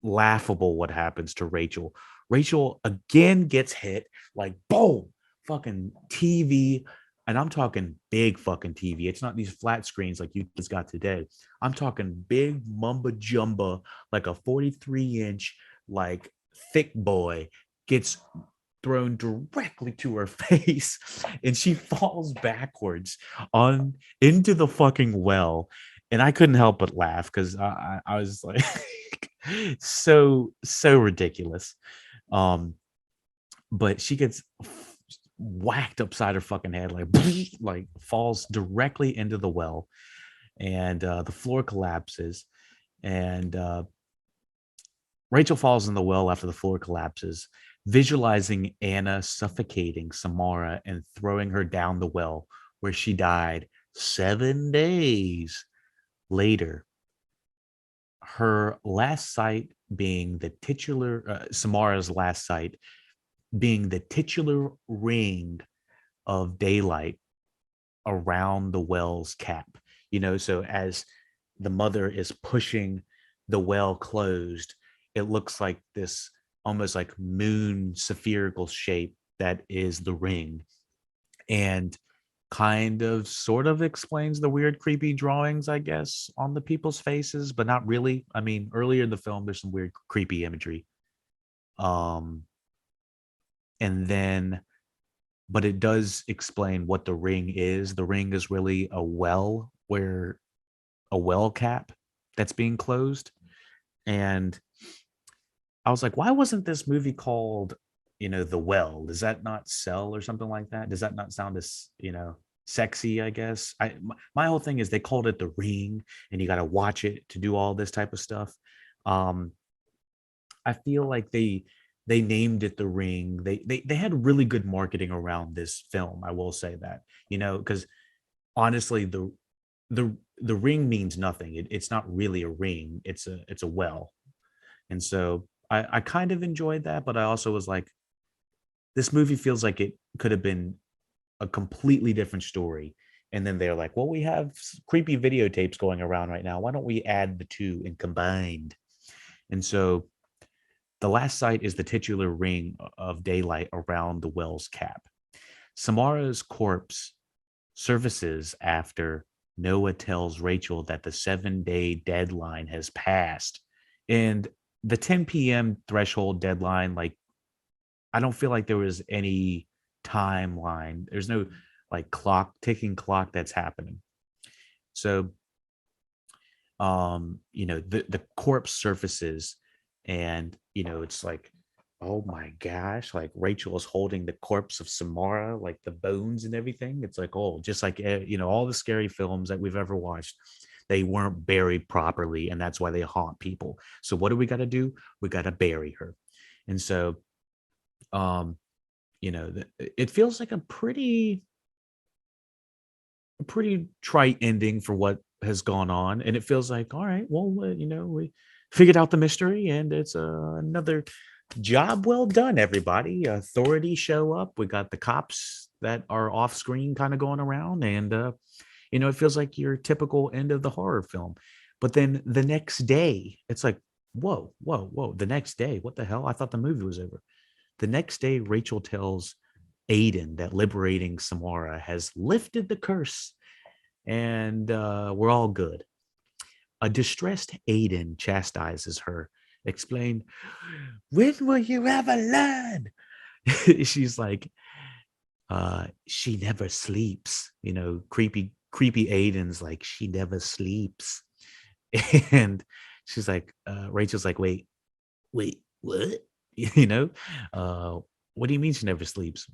laughable what happens to Rachel. Rachel again gets hit, like boom, fucking TV. And I'm talking big fucking TV. It's not these flat screens like you just got today. I'm talking big mumba jumba, like a 43-inch, like thick boy gets thrown directly to her face and she falls backwards on into the fucking well. And I couldn't help but laugh because I was like so ridiculous. Um, but she gets whacked upside her fucking head, like like falls directly into the well, and the floor collapses, and Rachel falls in the well after the floor collapses, visualizing Anna suffocating Samara and throwing her down the well, where she died 7 days later. Her last sight being the titular, Samara's last sight being the titular ring of daylight around the well's cap. So as the mother is pushing the well closed, it looks like this almost like moon spherical shape that is the ring. And kind of sort of explains the weird creepy drawings, I guess, on the people's faces, but not really. I mean, earlier in the film there's some weird creepy imagery. Um and then but it does explain what the ring is. The ring is really a well cap that's being closed. And I was like, why wasn't this movie called, The Well? Does that not sell or something like that? Does that not sound as, sexy, I guess? My whole thing is they called it The Ring and you got to watch it to do all this type of stuff. Um, I feel like they named it The Ring. They had really good marketing around this film. I will say that, because honestly, the ring means nothing. It's not really a ring. It's a well. And so I kind of enjoyed that, but I also was like, this movie feels like it could have been a completely different story. And then they're like, well, we have creepy videotapes going around right now. Why don't we add the two and combined? And so the last sight is the titular ring of daylight around the well's cap. Samara's corpse surfaces after Noah tells Rachel that the 7-day deadline has passed. And the 10 p.m. threshold deadline, like, I don't feel like there was any timeline. There's no like ticking clock that's happening. So, the corpse surfaces and, it's like, oh my gosh, like Rachel is holding the corpse of Samara, like the bones and everything. It's like, oh, just like, all the scary films that we've ever watched, they weren't buried properly. And that's why they haunt people. So what do we got to do? We got to bury her. And so, um, it feels like a pretty trite ending for what has gone on. And it feels like, all right, well, we figured out the mystery and it's another job well done, everybody. Authorities show up. We got the cops that are off screen kind of going around. And, it feels like your typical end of the horror film. But then the next day, it's like, whoa, whoa, whoa. The next day, what the hell? I thought the movie was over. The next day, Rachel tells Aiden that liberating Samara has lifted the curse and we're all good. A distressed Aiden chastises her, explain, when will you ever learn? She's like, she never sleeps. Creepy Aiden's like, she never sleeps. And she's like, Rachel's like, wait, what? You know, uh, what do you mean she never sleeps?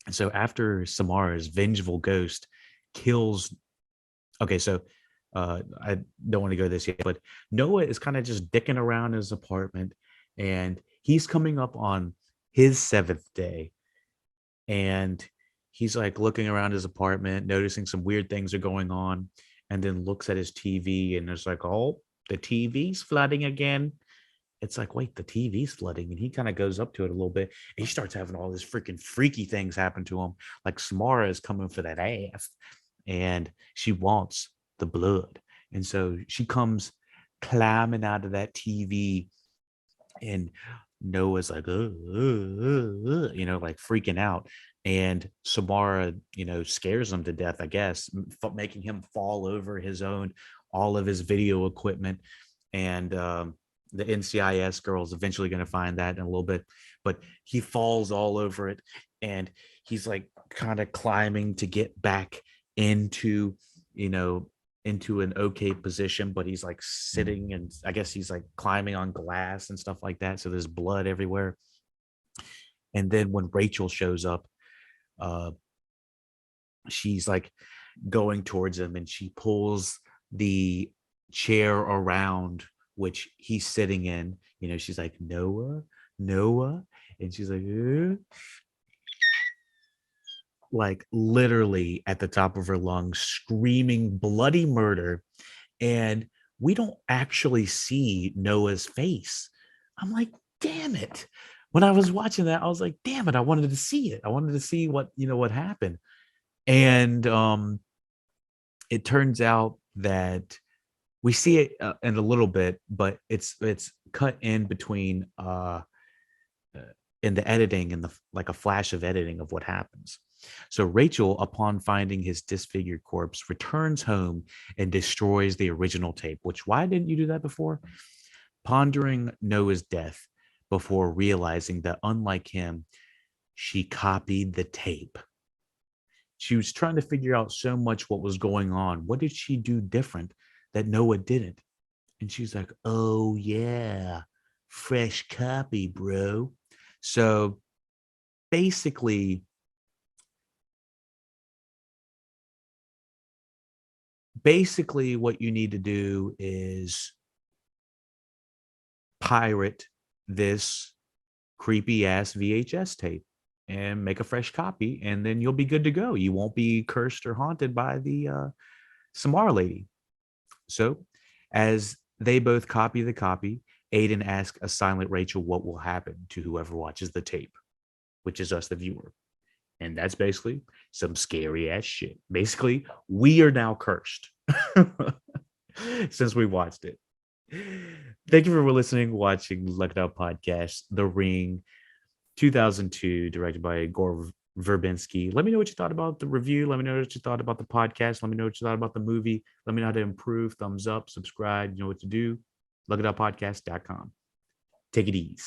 And so after Samara's vengeful ghost kills, okay, so I don't want to go this yet, but Noah is kind of just dicking around his apartment and he's coming up on his seventh day and he's like looking around his apartment, noticing some weird things are going on, and then looks at his TV and is like, oh. the TV's flooding again. It's like, wait, the TV's flooding. And he kind of goes up to it a little bit. And he starts having all this freaking freaky things happen to him. Like Samara is coming for that ass and she wants the blood. And so she comes climbing out of that TV and Noah's like, like freaking out. And Samara, scares him to death, I guess, making him fall over all of his video equipment. And the NCIS girl is eventually going to find that in a little bit, but he falls all over it. And he's like kind of climbing to get back into, you know, into an okay position, but he's like sitting and I guess he's like climbing on glass and stuff like that. So there's blood everywhere. And then when Rachel shows up, uh, she's like going towards him and she pulls the chair around which he's sitting in. She's like, Noah, Noah. And she's like literally at the top of her lungs, screaming bloody murder. And we don't actually see Noah's face. I'm like, damn it. When I was watching that, I was like, damn it, I wanted to see it. I wanted to see what happened. And it turns out that we see it in a little bit, but it's cut in between in the editing and like a flash of editing of what happens. So Rachel, upon finding his disfigured corpse, returns home and destroys the original tape, which why didn't you do that before? Pondering Noah's death before realizing that unlike him, she copied the tape. She was trying to figure out so much what was going on. What did she do different that Noah didn't? And she's like, oh yeah, fresh copy, bro. So basically what you need to do is pirate this creepy ass VHS tape and make a fresh copy, and then you'll be good to go. You won't be cursed or haunted by the Samara lady. So as they both copy the copy, Aiden asks a silent Rachel what will happen to whoever watches the tape, which is us, the viewer. And that's basically some scary ass shit. Basically, we are now cursed since we watched it. Thank you for listening, watching LuckyDog Podcast, The Ring, 2002, directed by Gore Verbinski. Let me know what you thought about the review. Let me know what you thought about the podcast. Let me know what you thought about the movie. Let me know how to improve. Thumbs up, subscribe. You know what to do. LuckyDogPodcast.com. Take it easy.